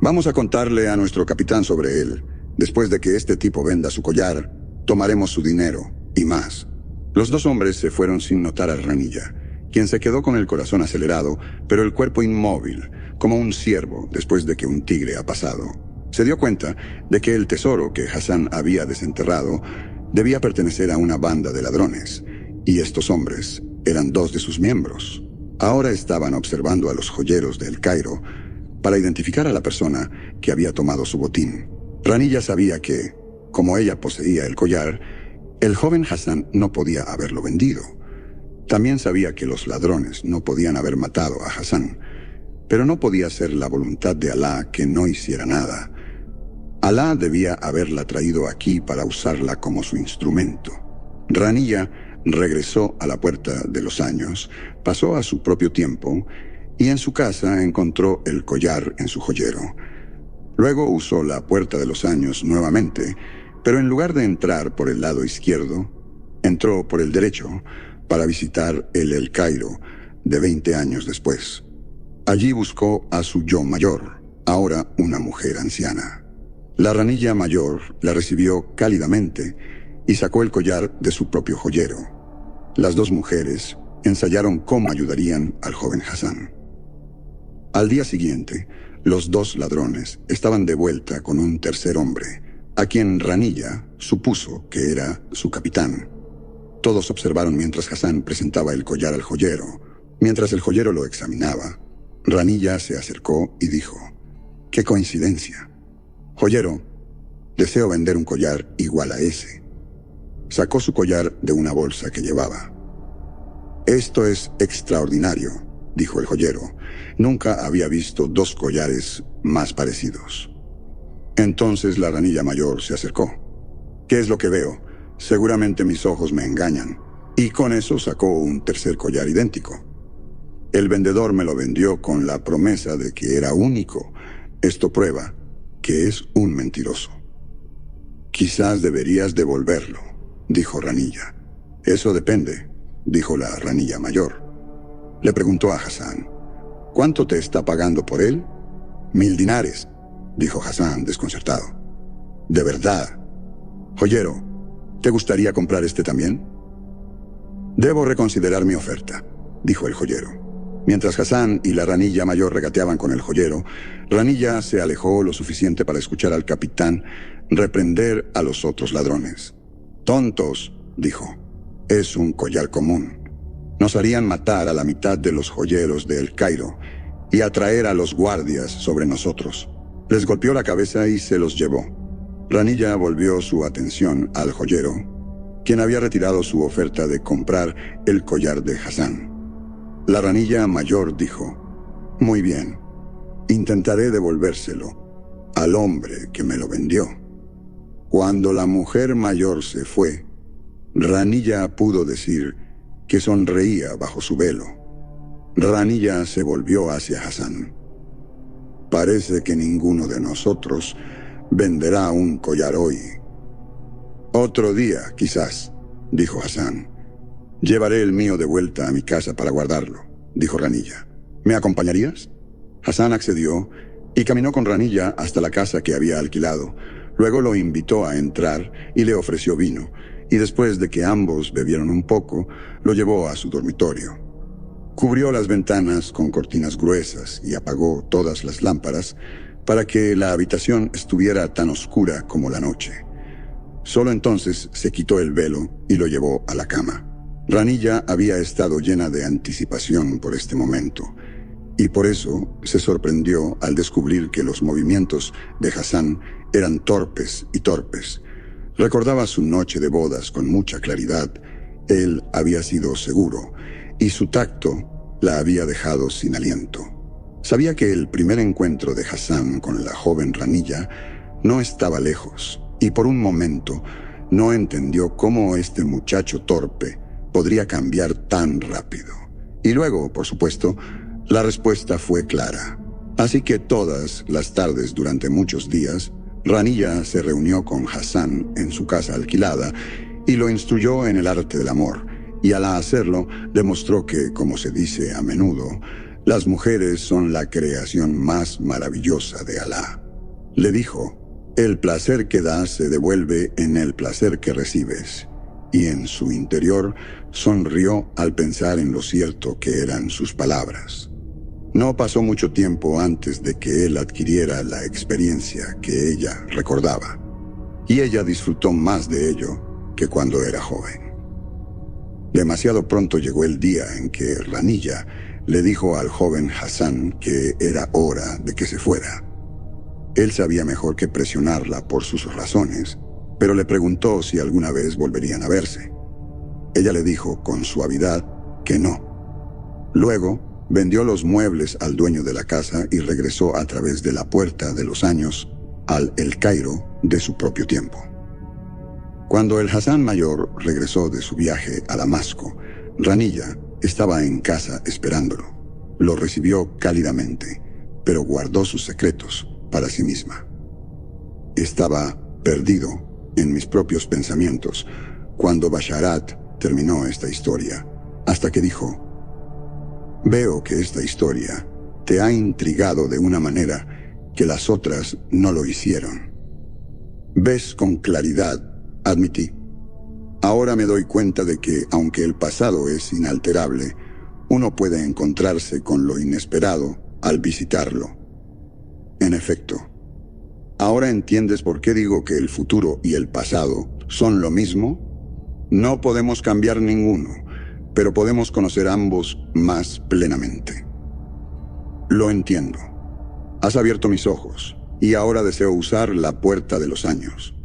Vamos a contarle a nuestro capitán sobre él. Después de que este tipo venda su collar, tomaremos su dinero y más». Los 2 hombres se fueron sin notar a Ranilla, quien se quedó con el corazón acelerado, pero el cuerpo inmóvil, como un ciervo después de que un tigre ha pasado. Se dio cuenta de que el tesoro que Hassan había desenterrado debía pertenecer a una banda de ladrones, y estos hombres eran 2 de sus miembros. Ahora estaban observando a los joyeros de El Cairo para identificar a la persona que había tomado su botín. Ranilla sabía que, como ella poseía el collar, el joven Hassan no podía haberlo vendido. También sabía que los ladrones no podían haber matado a Hassan, pero no podía ser la voluntad de Alá que no hiciera nada. Alá debía haberla traído aquí para usarla como su instrumento. Ranilla regresó a la Puerta de los Años, pasó a su propio tiempo y en su casa encontró el collar en su joyero. Luego usó la Puerta de los Años nuevamente, pero en lugar de entrar por el lado izquierdo, entró por el derecho para visitar el Cairo de 20 años después. Allí buscó a su yo mayor, ahora una mujer anciana. La ranilla mayor la recibió cálidamente y sacó el collar de su propio joyero. Las 2 mujeres ensayaron cómo ayudarían al joven Hassan. Al día siguiente, los 2 ladrones estaban de vuelta con un tercer hombre, a quien Ranilla supuso que era su capitán. Todos observaron mientras Hassan presentaba el collar al joyero. Mientras el joyero lo examinaba, Ranilla se acercó y dijo: «¡Qué coincidencia! Joyero, deseo vender un collar igual a ese». Sacó su collar de una bolsa que llevaba. «Esto es extraordinario», dijo el joyero. «Nunca había visto 2 collares más parecidos». Entonces la ranilla mayor se acercó. «¿Qué es lo que veo? Seguramente mis ojos me engañan». Y con eso sacó un tercer collar idéntico. «El vendedor me lo vendió con la promesa de que era único. Esto prueba que es un mentiroso». «Quizás deberías devolverlo», dijo Ranilla. «Eso depende», dijo la ranilla mayor. Le preguntó a Hassan: «¿Cuánto te está pagando por él?» «1000 dinares», dijo Hassan desconcertado. «¿De verdad? Joyero, ¿te gustaría comprar este también?» «Debo reconsiderar mi oferta», dijo el joyero. Mientras Hassan y la ranilla mayor regateaban con el joyero, Ranilla se alejó lo suficiente para escuchar al capitán reprender a los otros ladrones. «Tontos», dijo, «es un collar común. Nos harían matar a la mitad de los joyeros de El Cairo y atraer a los guardias sobre nosotros». Les golpeó la cabeza y se los llevó. Ranilla volvió su atención al joyero, quien había retirado su oferta de comprar el collar de Hassan. La ranilla mayor dijo: «Muy bien, intentaré devolvérselo al hombre que me lo vendió». Cuando la mujer mayor se fue, Ranilla pudo decir que sonreía bajo su velo. Ranilla se volvió hacia Hassan. «Parece que ninguno de nosotros venderá un collar hoy». «Otro día, quizás», dijo Hassan. «Llevaré el mío de vuelta a mi casa para guardarlo», dijo Ranilla. «¿Me acompañarías?» Hassan accedió y caminó con Ranilla hasta la casa que había alquilado. Luego lo invitó a entrar y le ofreció vino, y después de que ambos bebieron un poco, lo llevó a su dormitorio. Cubrió las ventanas con cortinas gruesas y apagó todas las lámparas para que la habitación estuviera tan oscura como la noche. Solo entonces se quitó el velo y lo llevó a la cama. Ranilla había estado llena de anticipación por este momento, y por eso se sorprendió al descubrir que los movimientos de Hassan eran torpes y torpes. Recordaba su noche de bodas con mucha claridad. Él había sido seguro, y su tacto la había dejado sin aliento. Sabía que el primer encuentro de Hassan con la joven Ranilla no estaba lejos, y por un momento no entendió cómo este muchacho torpe podría cambiar tan rápido. Y luego, por supuesto, la respuesta fue clara. Así que todas las tardes durante muchos días, Ranilla se reunió con Hassan en su casa alquilada y lo instruyó en el arte del amor, y al hacerlo demostró que, como se dice a menudo, las mujeres son la creación más maravillosa de Alá. Le dijo: el placer que das se devuelve en el placer que recibes, y en su interior sonrió al pensar en lo cierto que eran sus palabras. No pasó mucho tiempo antes de que él adquiriera la experiencia que ella recordaba, y ella disfrutó más de ello que cuando era joven. Demasiado pronto llegó el día en que Ranilla le dijo al joven Hassan que era hora de que se fuera. Él sabía mejor que presionarla por sus razones, pero le preguntó si alguna vez volverían a verse. Ella le dijo con suavidad que no. Luego, vendió los muebles al dueño de la casa y regresó a través de la puerta de los años al El Cairo de su propio tiempo. Cuando el Hassan mayor regresó de su viaje a Damasco, Ranilla estaba en casa esperándolo. Lo recibió cálidamente, pero guardó sus secretos para sí misma. Estaba perdido en mis propios pensamientos cuando Basharat terminó esta historia, hasta que dijo: veo que esta historia te ha intrigado de una manera que las otras no lo hicieron. Ves con claridad, admití. Ahora me doy cuenta de que, aunque el pasado es inalterable, uno puede encontrarse con lo inesperado al visitarlo. En efecto, ¿ahora entiendes por qué digo que el futuro y el pasado son lo mismo? No podemos cambiar ninguno, pero podemos conocer ambos más plenamente. Lo entiendo. Has abierto mis ojos, y ahora deseo usar la puerta de los años.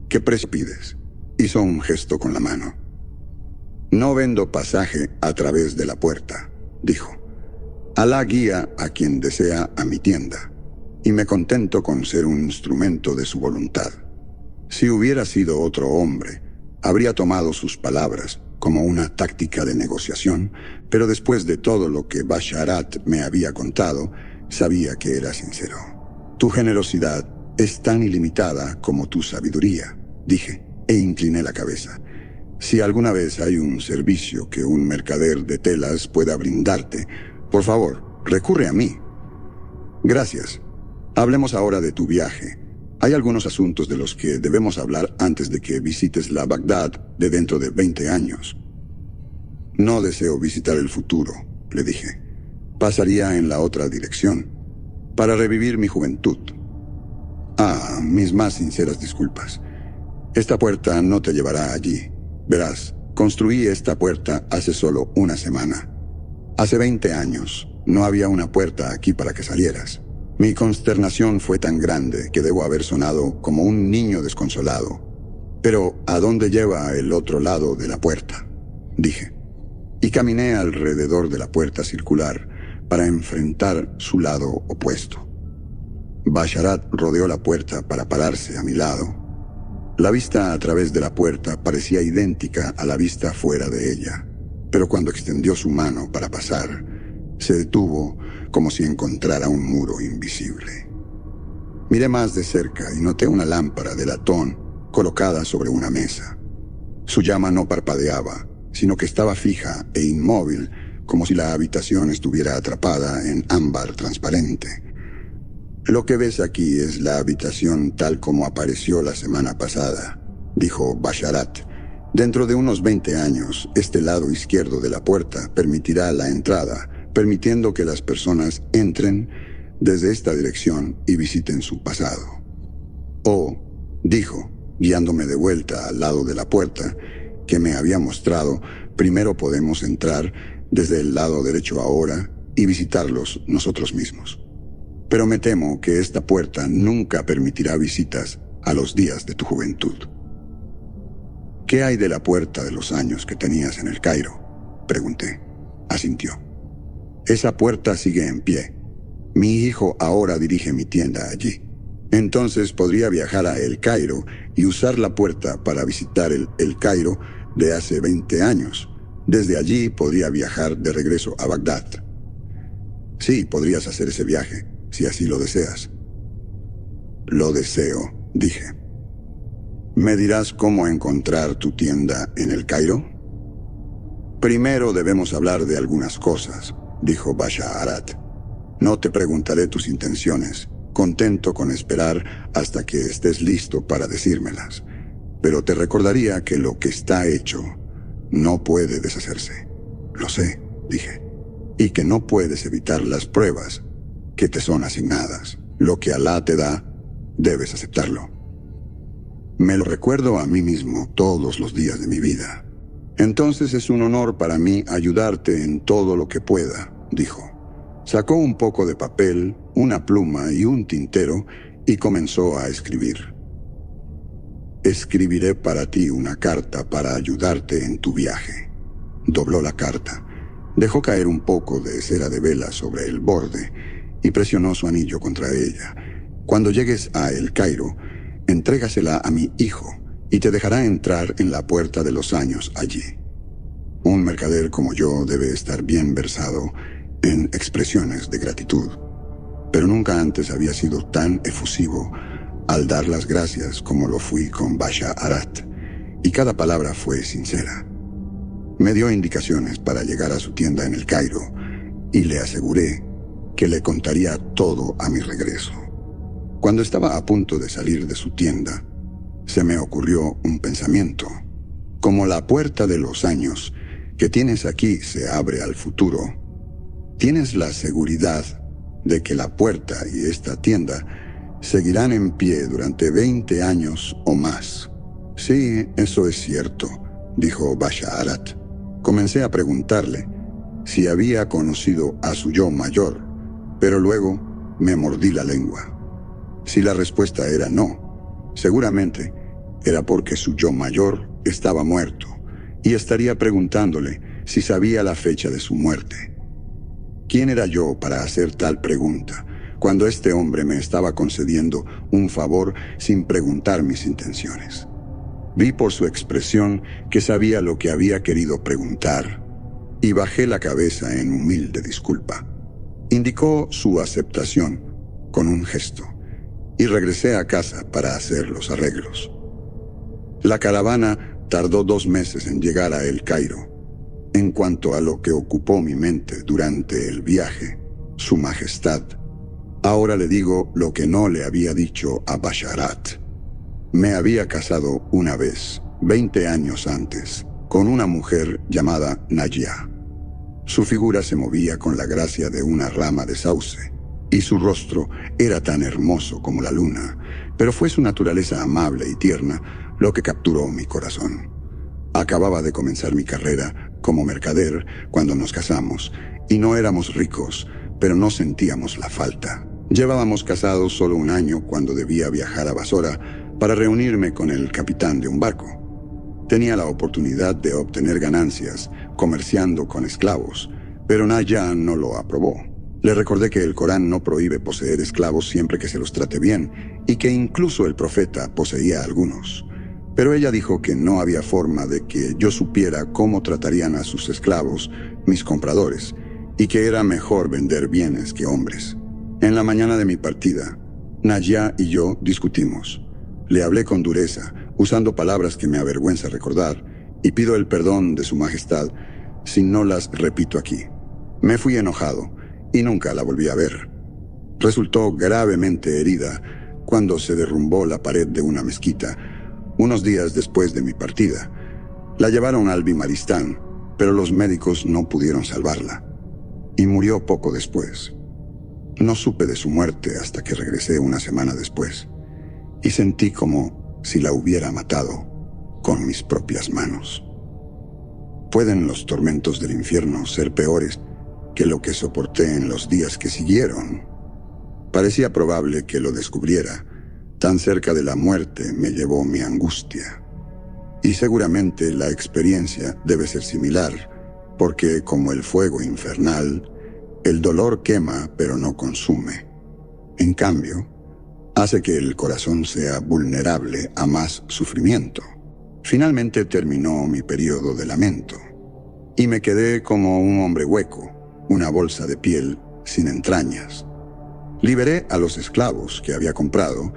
¿Qué precio pides? Hizo un gesto con la mano. No vendo pasaje a través de la puerta, dijo. Alá guía a quien desea a mi tienda, y me contento con ser un instrumento de su voluntad. Si hubiera sido otro hombre, habría tomado sus palabras como una táctica de negociación, pero después de todo lo que Basharat me había contado, sabía que era sincero. Tu generosidad es tan ilimitada como tu sabiduría, dije, e incliné la cabeza. Si alguna vez hay un servicio que un mercader de telas pueda brindarte, por favor, recurre a mí. Gracias. Hablemos ahora de tu viaje. Hay algunos asuntos de los que debemos hablar antes de que visites la Bagdad de dentro de 20 años. No deseo visitar el futuro, le dije. Pasaría en la otra dirección, para revivir mi juventud. Mis más sinceras disculpas. Esta puerta no te llevará allí. Verás, construí esta puerta hace solo una semana. Hace 20 años no había una puerta aquí para que salieras. Mi consternación fue tan grande que debo haber sonado como un niño desconsolado. Pero, ¿a dónde lleva el otro lado de la puerta?, dije. Y caminé alrededor de la puerta circular para enfrentar su lado opuesto. Basharat rodeó la puerta para pararse a mi lado. La vista a través de la puerta parecía idéntica a la vista fuera de ella, pero cuando extendió su mano para pasar, se detuvo como si encontrara un muro invisible. Miré más de cerca y noté una lámpara de latón colocada sobre una mesa. Su llama no parpadeaba, sino que estaba fija e inmóvil, como si la habitación estuviera atrapada en ámbar transparente. Lo que ves aquí es la habitación tal como apareció la semana pasada, dijo Basharat. Dentro de unos 20 años, este lado izquierdo de la puerta permitirá la entrada, permitiendo que las personas entren desde esta dirección y visiten su pasado. Dijo, guiándome de vuelta al lado de la puerta que me había mostrado, primero podemos entrar desde el lado derecho ahora y visitarlos nosotros mismos. Pero me temo que esta puerta nunca permitirá visitas a los días de tu juventud. ¿Qué hay de la puerta de los años que tenías en el Cairo?, pregunté. Asintió. Esa puerta sigue en pie. Mi hijo ahora dirige mi tienda allí. Entonces podría viajar a El Cairo y usar la puerta para visitar el Cairo de hace 20 años. Desde allí podría viajar de regreso a Bagdad. Sí, podrías hacer ese viaje, si así lo deseas. Lo deseo, dije. ¿Me dirás cómo encontrar tu tienda en El Cairo? Primero debemos hablar de algunas cosas, dijo Basha Arat. No te preguntaré tus intenciones, contento con esperar hasta que estés listo para decírmelas. Pero te recordaría que lo que está hecho no puede deshacerse. Lo sé, dije. Y que no puedes evitar las pruebas que te son asignadas. Lo que Alá te da, debes aceptarlo. Me lo recuerdo a mí mismo todos los días de mi vida. Entonces es un honor para mí ayudarte en todo lo que pueda, dijo. Sacó un poco de papel, una pluma y un tintero y comenzó a escribir. Escribiré para ti una carta para ayudarte en tu viaje. Dobló la carta, dejó caer un poco de cera de vela sobre el borde y presionó su anillo contra ella. Cuando llegues a El Cairo, entrégasela a mi hijo y te dejará entrar en la puerta de los años allí. Un mercader como yo debe estar bien versado en expresiones de gratitud, pero nunca antes había sido tan efusivo al dar las gracias como lo fui con Basha Arat, y cada palabra fue sincera. Me dio indicaciones para llegar a su tienda en El Cairo, y le aseguré que le contaría todo a mi regreso. Cuando estaba a punto de salir de su tienda, se me ocurrió un pensamiento. Como la puerta de los años que tienes aquí se abre al futuro, tienes la seguridad de que la puerta y esta tienda seguirán en pie durante 20 años o más. Sí, eso es cierto, dijo Basha Arat. Comencé a preguntarle si había conocido a su yo mayor, pero luego me mordí la lengua. Si la respuesta era no, seguramente era porque su yo mayor estaba muerto y estaría preguntándole si sabía la fecha de su muerte. ¿Quién era yo para hacer tal pregunta cuando este hombre me estaba concediendo un favor sin preguntar mis intenciones? Vi por su expresión que sabía lo que había querido preguntar y bajé la cabeza en humilde disculpa. Indicó su aceptación con un gesto y regresé a casa para hacer los arreglos. La caravana tardó 2 meses en llegar a El Cairo. En cuanto a lo que ocupó mi mente durante el viaje, Su Majestad, ahora le digo lo que no le había dicho a Basha Arat. Me había casado una vez, 20 años antes, con una mujer llamada Najia. Su figura se movía con la gracia de una rama de sauce, y su rostro era tan hermoso como la luna, pero fue su naturaleza amable y tierna lo que capturó mi corazón. Acababa de comenzar mi carrera como mercader cuando nos casamos, y no éramos ricos, pero no sentíamos la falta. Llevábamos casados solo 1 año cuando debía viajar a Basora para reunirme con el capitán de un barco. Tenía la oportunidad de obtener ganancias comerciando con esclavos, pero Najia no lo aprobó. Le recordé que el Corán no prohíbe poseer esclavos siempre que se los trate bien, y que incluso el profeta poseía algunos. Pero ella dijo que no había forma de que yo supiera cómo tratarían a sus esclavos, mis compradores, y que era mejor vender bienes que hombres. En la mañana de mi partida, Najia y yo discutimos. Le hablé con dureza, usando palabras que me avergüenza recordar, y pido el perdón de Su Majestad si no las repito aquí. Me fui enojado y nunca la volví a ver. Resultó gravemente herida cuando se derrumbó la pared de una mezquita, unos días después de mi partida. La llevaron al Bimaristán, pero los médicos no pudieron salvarla, y murió poco después. No supe de su muerte hasta que regresé 1 semana después, y sentí como si la hubiera matado con mis propias manos. ¿Pueden los tormentos del infierno ser peores que lo que soporté en los días que siguieron? Parecía probable que lo descubriera. Tan cerca de la muerte me llevó mi angustia. Y seguramente la experiencia debe ser similar, porque como el fuego infernal, El dolor quema, pero no consume. En cambio, hace que el corazón sea vulnerable a más sufrimiento. Finalmente terminó mi periodo de lamento, y me quedé como un hombre hueco, una bolsa de piel sin entrañas. Liberé a los esclavos que había comprado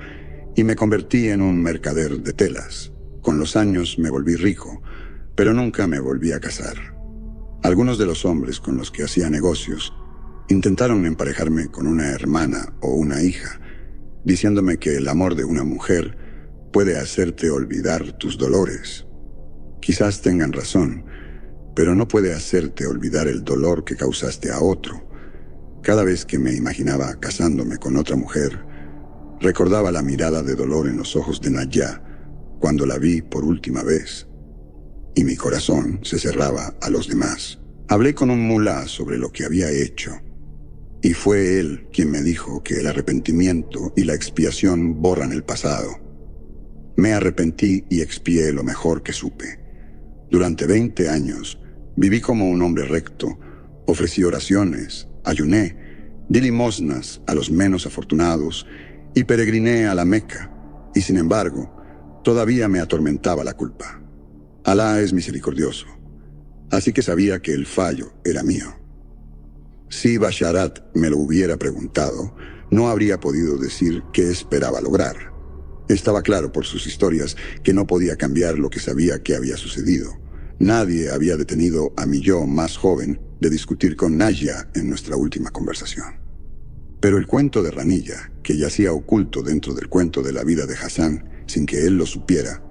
y me convertí en un mercader de telas. Con los años me volví rico, pero nunca me volví a casar. Algunos de los hombres con los que hacía negocios intentaron emparejarme con una hermana o una hija, diciéndome que el amor de una mujer puede hacerte olvidar tus dolores. Quizás tengan razón, pero no puede hacerte olvidar el dolor que causaste a otro. Cada vez que me imaginaba casándome con otra mujer, recordaba la mirada de dolor en los ojos de Najá cuando la vi por última vez, y mi corazón se cerraba a los demás. Hablé con un mulá sobre lo que había hecho, y fue él quien me dijo que el arrepentimiento y la expiación borran el pasado. Me arrepentí y expié lo mejor que supe. Durante 20 años viví como un hombre recto, ofrecí oraciones, ayuné, di limosnas a los menos afortunados y peregriné a la Meca, y sin embargo, todavía me atormentaba la culpa. Alá es misericordioso, así que sabía que el fallo era mío. Si Basharat me lo hubiera preguntado, no habría podido decir qué esperaba lograr. Estaba claro por sus historias que no podía cambiar lo que sabía que había sucedido. Nadie había detenido a mi yo más joven de discutir con Najá en nuestra última conversación. Pero el cuento de Ranilla, que yacía oculto dentro del cuento de la vida de Hassan, sin que él lo supiera,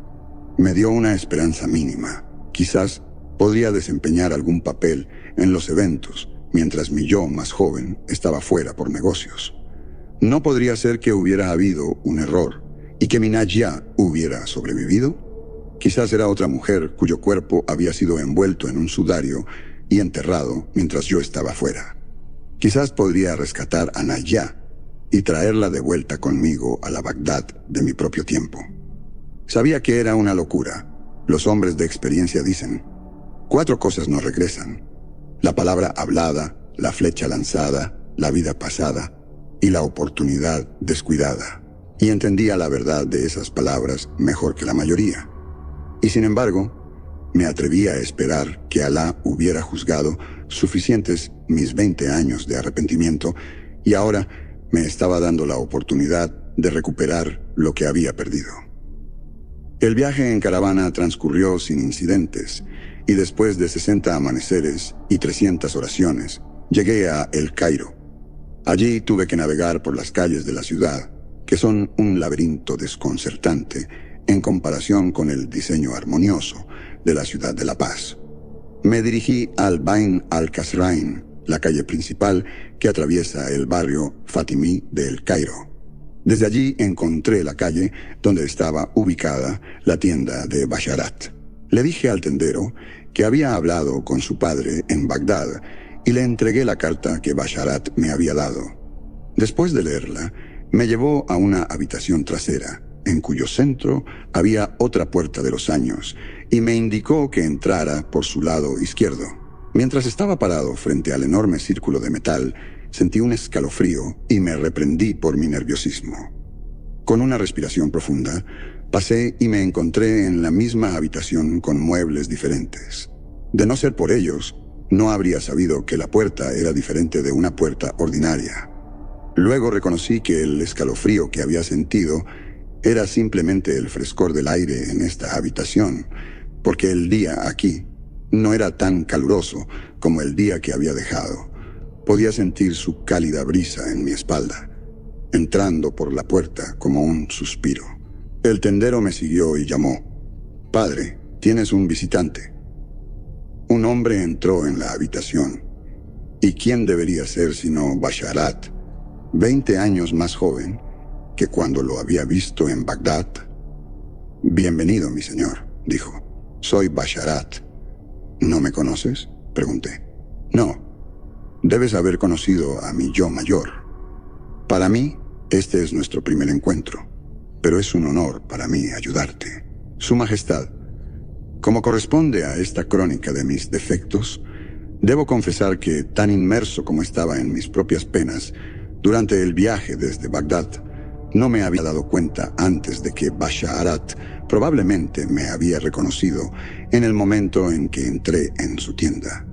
me dio una esperanza mínima. Quizás podría desempeñar algún papel en los eventos, mientras mi yo más joven estaba fuera por negocios. ¿No podría ser que hubiera habido un error y que mi Najá hubiera sobrevivido? Quizás era otra mujer cuyo cuerpo había sido envuelto en un sudario y enterrado mientras yo estaba fuera. Quizás podría rescatar a Najá y traerla de vuelta conmigo a la Bagdad de mi propio tiempo. Sabía que era una locura. Los hombres de experiencia dicen: 4 cosas no regresan: la palabra hablada, la flecha lanzada, la vida pasada y la oportunidad descuidada. Y entendía la verdad de esas palabras mejor que la mayoría. Y sin embargo, me atreví a esperar que Alá hubiera juzgado suficientes mis 20 años de arrepentimiento, y ahora me estaba dando la oportunidad de recuperar lo que había perdido. El viaje en caravana transcurrió sin incidentes, y después de 60 amaneceres y 300 oraciones, llegué a El Cairo. Allí tuve que navegar por las calles de la ciudad, que son un laberinto desconcertante en comparación con el diseño armonioso de la ciudad de La Paz. Me dirigí al Bain al-Kasrain, la calle principal que atraviesa el barrio Fatimí de El Cairo. Desde allí encontré la calle donde estaba ubicada la tienda de Basharat. Le dije al tendero que había hablado con su padre en Bagdad y le entregué la carta que Basharat me había dado. Después de leerla, me llevó a una habitación trasera, en cuyo centro había otra puerta de los años, y me indicó que entrara por su lado izquierdo. Mientras estaba parado frente al enorme círculo de metal, sentí un escalofrío y me reprendí por mi nerviosismo. Con una respiración profunda, pasé y me encontré en la misma habitación con muebles diferentes. De no ser por ellos, no habría sabido que la puerta era diferente de una puerta ordinaria. Luego reconocí que el escalofrío que había sentido era simplemente el frescor del aire en esta habitación, porque el día aquí no era tan caluroso como el día que había dejado. Podía sentir su cálida brisa en mi espalda, entrando por la puerta como un suspiro. El tendero me siguió y llamó: «Padre, tienes un visitante». Un hombre entró en la habitación. ¿Y quién debería ser sino Basharat, 20 años más joven que cuando lo había visto en Bagdad? «Bienvenido, mi señor», dijo. «Soy Basharat». «¿No me conoces?», pregunté. «No. Debes haber conocido a mi yo mayor. Para mí, este es nuestro primer encuentro, pero es un honor para mí ayudarte. Su Majestad, como corresponde a esta crónica de mis defectos, Debo confesar que, tan inmerso como estaba en mis propias penas, durante el viaje desde Bagdad, no me había dado cuenta antes de que Basharat probablemente me había reconocido en el momento en que entré en su tienda.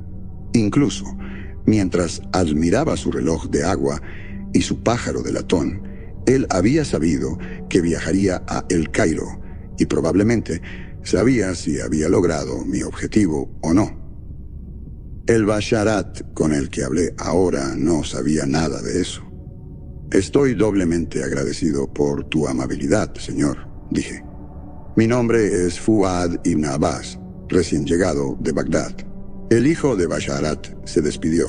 Incluso, mientras admiraba su reloj de agua y su pájaro de latón, él había sabido que viajaría a El Cairo y probablemente sabía si había logrado mi objetivo o no. El Basharat con el que hablé ahora no sabía nada de eso. Estoy doblemente agradecido por tu amabilidad, señor, dije. Mi nombre es Fuad ibn Abbas, recién llegado de Bagdad. El hijo de Basharat se despidió,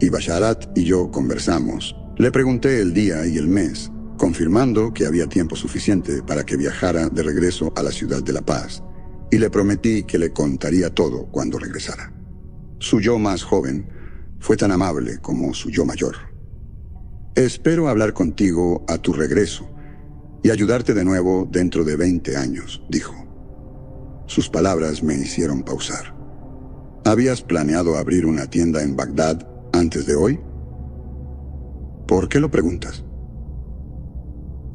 y Basharat y yo conversamos. Le pregunté el día y el mes, confirmando que había tiempo suficiente para que viajara de regreso a la ciudad de La Paz, y le prometí que le contaría todo cuando regresara. Su yo más joven fue tan amable como su yo mayor. Espero hablar contigo a tu regreso y ayudarte de nuevo dentro de 20 años, dijo. Sus palabras me hicieron pausar. ¿Habías planeado abrir una tienda en Bagdad antes de hoy? ¿Por qué lo preguntas?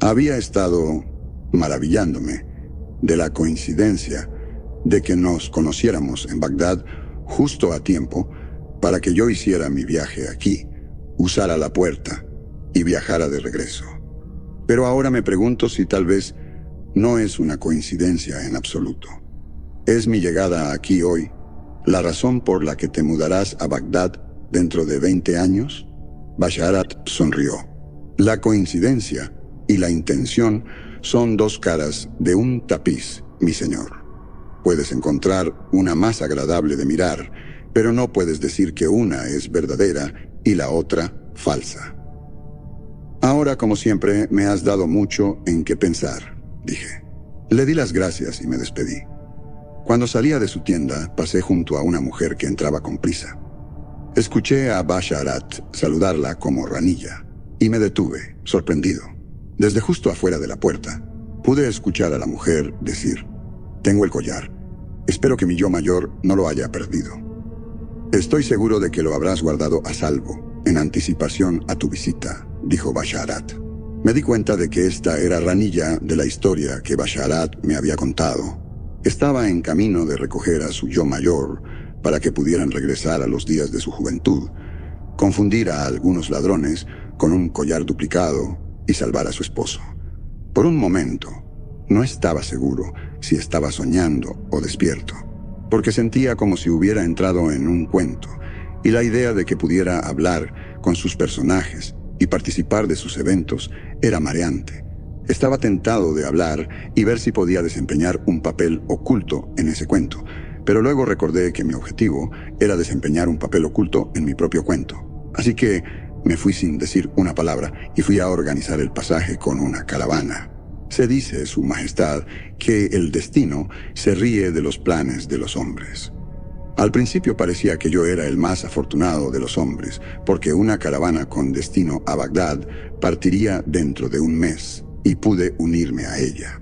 Había estado maravillándome de la coincidencia de que nos conociéramos en Bagdad justo a tiempo para que yo hiciera mi viaje aquí, usara la puerta y viajara de regreso. Pero ahora me pregunto si tal vez no es una coincidencia en absoluto. ¿Es mi llegada aquí hoy la razón por la que te mudarás a Bagdad dentro de 20 años? Basharat sonrió. La coincidencia y la intención son dos caras de un tapiz, mi señor. Puedes encontrar una más agradable de mirar, pero no puedes decir que una es verdadera y la otra falsa. Ahora, como siempre, me has dado mucho en qué pensar, dije. Le di las gracias y me despedí. Cuando salía de su tienda, pasé junto a una mujer que entraba con prisa. Escuché a Basharat saludarla como ranilla y me detuve, sorprendido. Desde justo afuera de la puerta, pude escuchar a la mujer decir: «Tengo el collar. Espero que mi yo mayor no lo haya perdido. Estoy seguro de que lo habrás guardado a salvo, en anticipación a tu visita», dijo Basharat. Me di cuenta de que esta era ranilla de la historia que Basharat me había contado. Estaba en camino de recoger a su yo mayor para que pudieran regresar a los días de su juventud, confundir a algunos ladrones con un collar duplicado y salvar a su esposo. Por un momento, no estaba seguro si estaba soñando o despierto, porque sentía como si hubiera entrado en un cuento, y la idea de que pudiera hablar con sus personajes y participar de sus eventos era mareante. Estaba tentado de hablar y ver si podía desempeñar un papel oculto en ese cuento, pero luego recordé que mi objetivo era desempeñar un papel oculto en mi propio cuento. Así que me fui sin decir una palabra y fui a organizar el pasaje con una caravana. Se dice, Su Majestad, que el destino se ríe de los planes de los hombres. Al principio parecía que yo era el más afortunado de los hombres, porque una caravana con destino a Bagdad partiría dentro de un mes, y pude unirme a ella.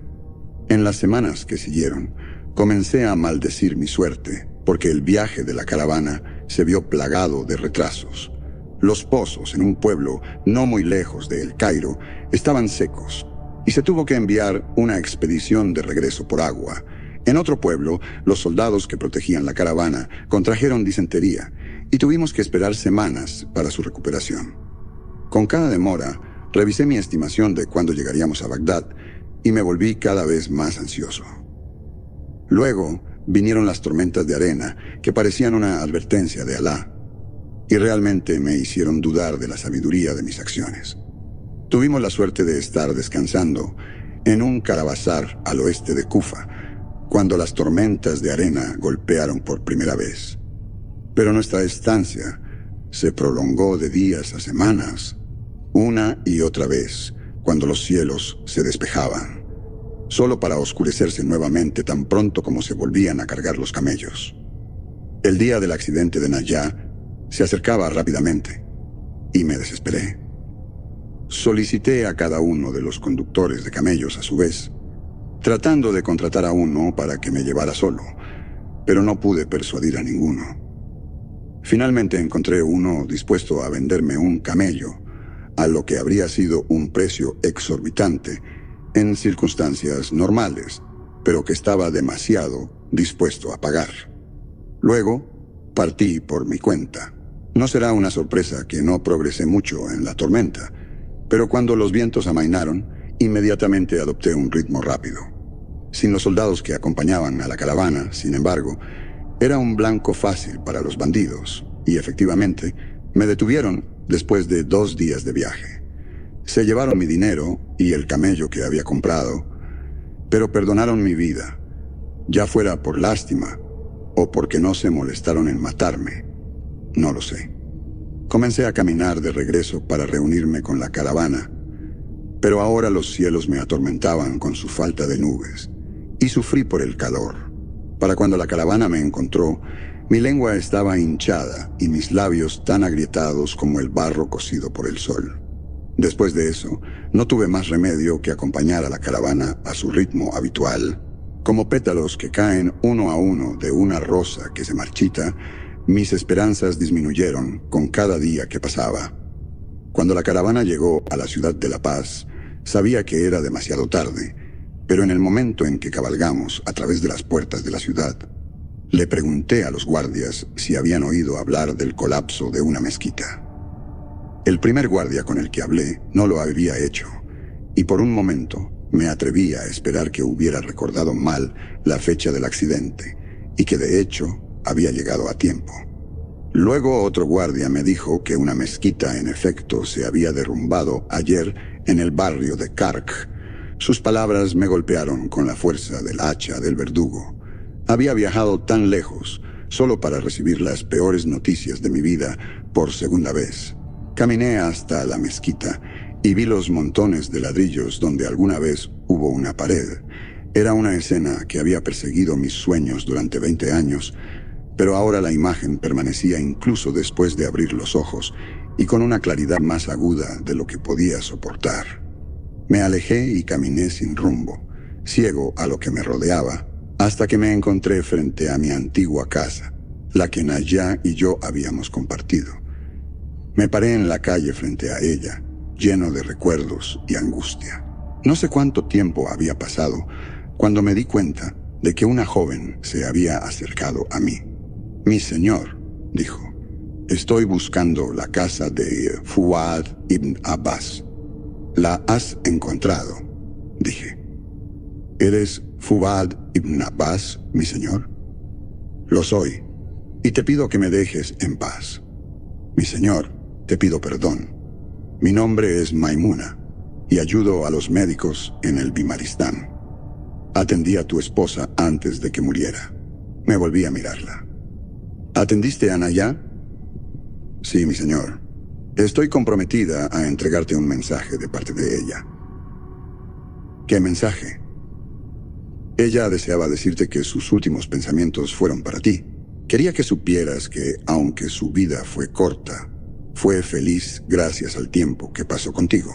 En las semanas que siguieron, comencé a maldecir mi suerte, porque el viaje de la caravana se vio plagado de retrasos. Los pozos en un pueblo no muy lejos de El Cairo estaban secos, y se tuvo que enviar una expedición de regreso por agua. En otro pueblo, los soldados que protegían la caravana contrajeron disentería, y tuvimos que esperar semanas para su recuperación. Con cada demora, revisé mi estimación de cuándo llegaríamos a Bagdad, y me volví cada vez más ansioso. Luego vinieron las tormentas de arena, que parecían una advertencia de Alá, y realmente me hicieron dudar de la sabiduría de mis acciones. Tuvimos la suerte de estar descansando en un caravasar al oeste de Kufa, cuando las tormentas de arena golpearon por primera vez. Pero nuestra estancia se prolongó de días a semanas, una y otra vez, cuando los cielos se despejaban, solo para oscurecerse nuevamente tan pronto como se volvían a cargar los camellos. El día del accidente de Najah se acercaba rápidamente, y me desesperé. Solicité a cada uno de los conductores de camellos a su vez, tratando de contratar a uno para que me llevara solo, pero no pude persuadir a ninguno. Finalmente encontré uno dispuesto a venderme un camello, a lo que habría sido un precio exorbitante en circunstancias normales, pero que estaba demasiado dispuesto a pagar. Luego, partí por mi cuenta. No será una sorpresa que no progresé mucho en la tormenta, pero cuando los vientos amainaron, inmediatamente adopté un ritmo rápido. Sin los soldados que acompañaban a la caravana, sin embargo, era un blanco fácil para los bandidos, y efectivamente, me detuvieron después de 2 días de viaje. Se llevaron mi dinero y el camello que había comprado, pero perdonaron mi vida, ya fuera por lástima o porque no se molestaron en matarme. No lo sé. Comencé a caminar de regreso para reunirme con la caravana, pero ahora los cielos me atormentaban con su falta de nubes, y sufrí por el calor. Para cuando la caravana me encontró, mi lengua estaba hinchada y mis labios tan agrietados como el barro cocido por el sol. Después de eso, no tuve más remedio que acompañar a la caravana a su ritmo habitual. Como pétalos que caen uno a uno de una rosa que se marchita, mis esperanzas disminuyeron con cada día que pasaba. Cuando la caravana llegó a la ciudad de La Paz, sabía que era demasiado tarde, pero en el momento en que cabalgamos a través de las puertas de la ciudad, le pregunté a los guardias si habían oído hablar del colapso de una mezquita. El primer guardia con el que hablé no lo había hecho, y por un momento me atreví a esperar que hubiera recordado mal la fecha del accidente, y que de hecho había llegado a tiempo. Luego otro guardia me dijo que una mezquita en efecto se había derrumbado ayer en el barrio de Carc. Sus palabras me golpearon con la fuerza del hacha del verdugo. Había viajado tan lejos solo para recibir las peores noticias de mi vida por segunda vez. Caminé hasta la mezquita y vi los montones de ladrillos donde alguna vez hubo una pared. Era una escena que había perseguido mis sueños durante 20 años, pero ahora la imagen permanecía incluso después de abrir los ojos y con una claridad más aguda de lo que podía soportar. Me alejé y caminé sin rumbo, ciego a lo que me rodeaba, hasta que me encontré frente a mi antigua casa, la que Naya y yo habíamos compartido. Me paré en la calle frente a ella, lleno de recuerdos y angustia. No sé cuánto tiempo había pasado cuando me di cuenta de que una joven se había acercado a mí. «Mi señor», dijo, «estoy buscando la casa de Fuad ibn Abbas». «¿La has encontrado?», dije. «¿Eres Fuad ibn Abbas, mi señor?». «Lo soy, y te pido que me dejes en paz». «Mi señor, te pido perdón. Mi nombre es Maimuna, y ayudo a los médicos en el Bimaristán. Atendí a tu esposa antes de que muriera». Me volví a mirarla. «¿Atendiste a Naya?». «Sí, mi señor. Estoy comprometida a entregarte un mensaje de parte de ella». «¿Qué mensaje?». «Ella deseaba decirte que sus últimos pensamientos fueron para ti. Quería que supieras que, aunque su vida fue corta, fue feliz gracias al tiempo que pasó contigo».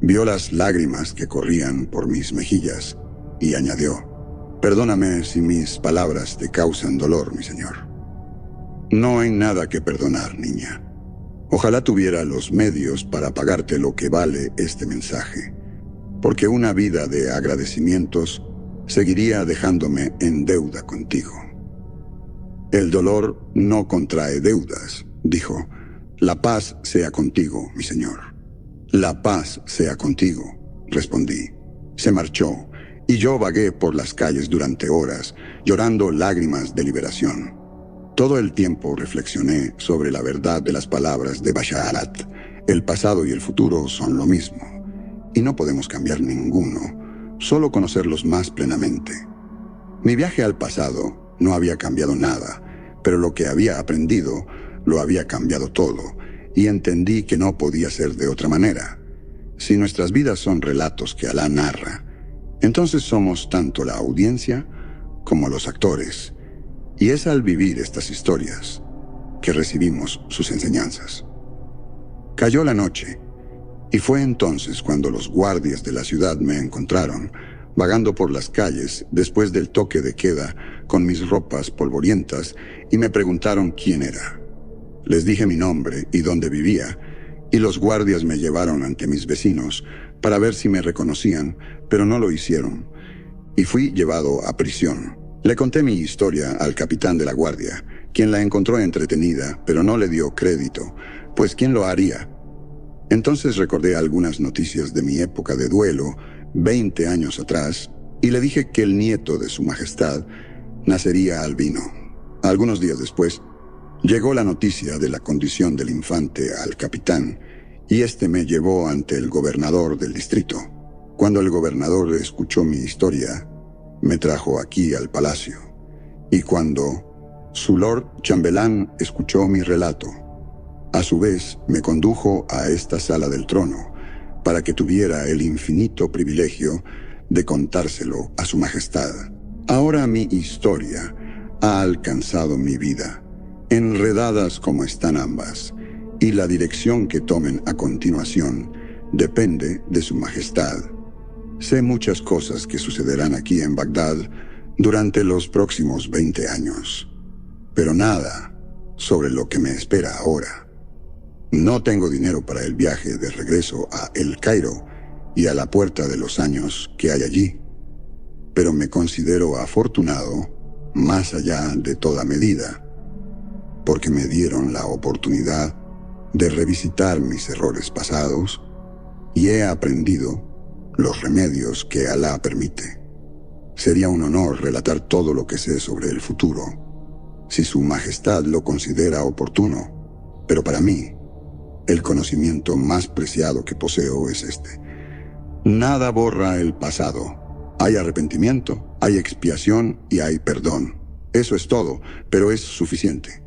Vio las lágrimas que corrían por mis mejillas y añadió: «Perdóname si mis palabras te causan dolor, mi señor». «No hay nada que perdonar, niña. Ojalá tuviera los medios para pagarte lo que vale este mensaje, porque una vida de agradecimientos seguiría dejándome en deuda contigo». «El dolor no contrae deudas», dijo. «La paz sea contigo, mi señor». «La paz sea contigo», respondí. Se marchó, y yo vagué por las calles durante horas, llorando lágrimas de liberación. Todo el tiempo reflexioné sobre la verdad de las palabras de Basharat. El pasado y el futuro son lo mismo, y no podemos cambiar ninguno, solo conocerlos más plenamente. Mi viaje al pasado no había cambiado nada, pero lo que había aprendido lo había cambiado todo, y entendí que no podía ser de otra manera. Si nuestras vidas son relatos que Alá narra, entonces somos tanto la audiencia como los actores, y es al vivir estas historias que recibimos sus enseñanzas. Cayó la noche, y fue entonces cuando los guardias de la ciudad me encontraron, vagando por las calles después del toque de queda con mis ropas polvorientas, y me preguntaron quién era. Les dije mi nombre y dónde vivía, y los guardias me llevaron ante mis vecinos para ver si me reconocían, pero no lo hicieron, y fui llevado a prisión. Le conté mi historia al capitán de la guardia, quien la encontró entretenida, pero no le dio crédito, pues ¿quién lo haría? Entonces recordé algunas noticias de mi época de duelo, 20 años atrás, y le dije que el nieto de su majestad nacería albino. Algunos días después, llegó la noticia de la condición del infante al capitán, y este me llevó ante el gobernador del distrito. Cuando el gobernador escuchó mi historia, me trajo aquí al palacio. Y cuando su lord chambelán escuchó mi relato, a su vez me condujo a esta sala del trono para que tuviera el infinito privilegio de contárselo a su majestad. Ahora mi historia ha alcanzado mi vida, enredadas como están ambas, y la dirección que tomen a continuación depende de su majestad. Sé muchas cosas que sucederán aquí en Bagdad durante los próximos 20 años, pero nada sobre lo que me espera ahora. No tengo dinero para el viaje de regreso a El Cairo y a la puerta de los años que hay allí, pero me considero afortunado más allá de toda medida, porque me dieron la oportunidad de revisitar mis errores pasados y he aprendido los remedios que Alá permite. Sería un honor relatar todo lo que sé sobre el futuro, si su majestad lo considera oportuno, pero para mí, el conocimiento más preciado que poseo es este. Nada borra el pasado. Hay arrepentimiento, hay expiación y hay perdón. Eso es todo, pero es suficiente.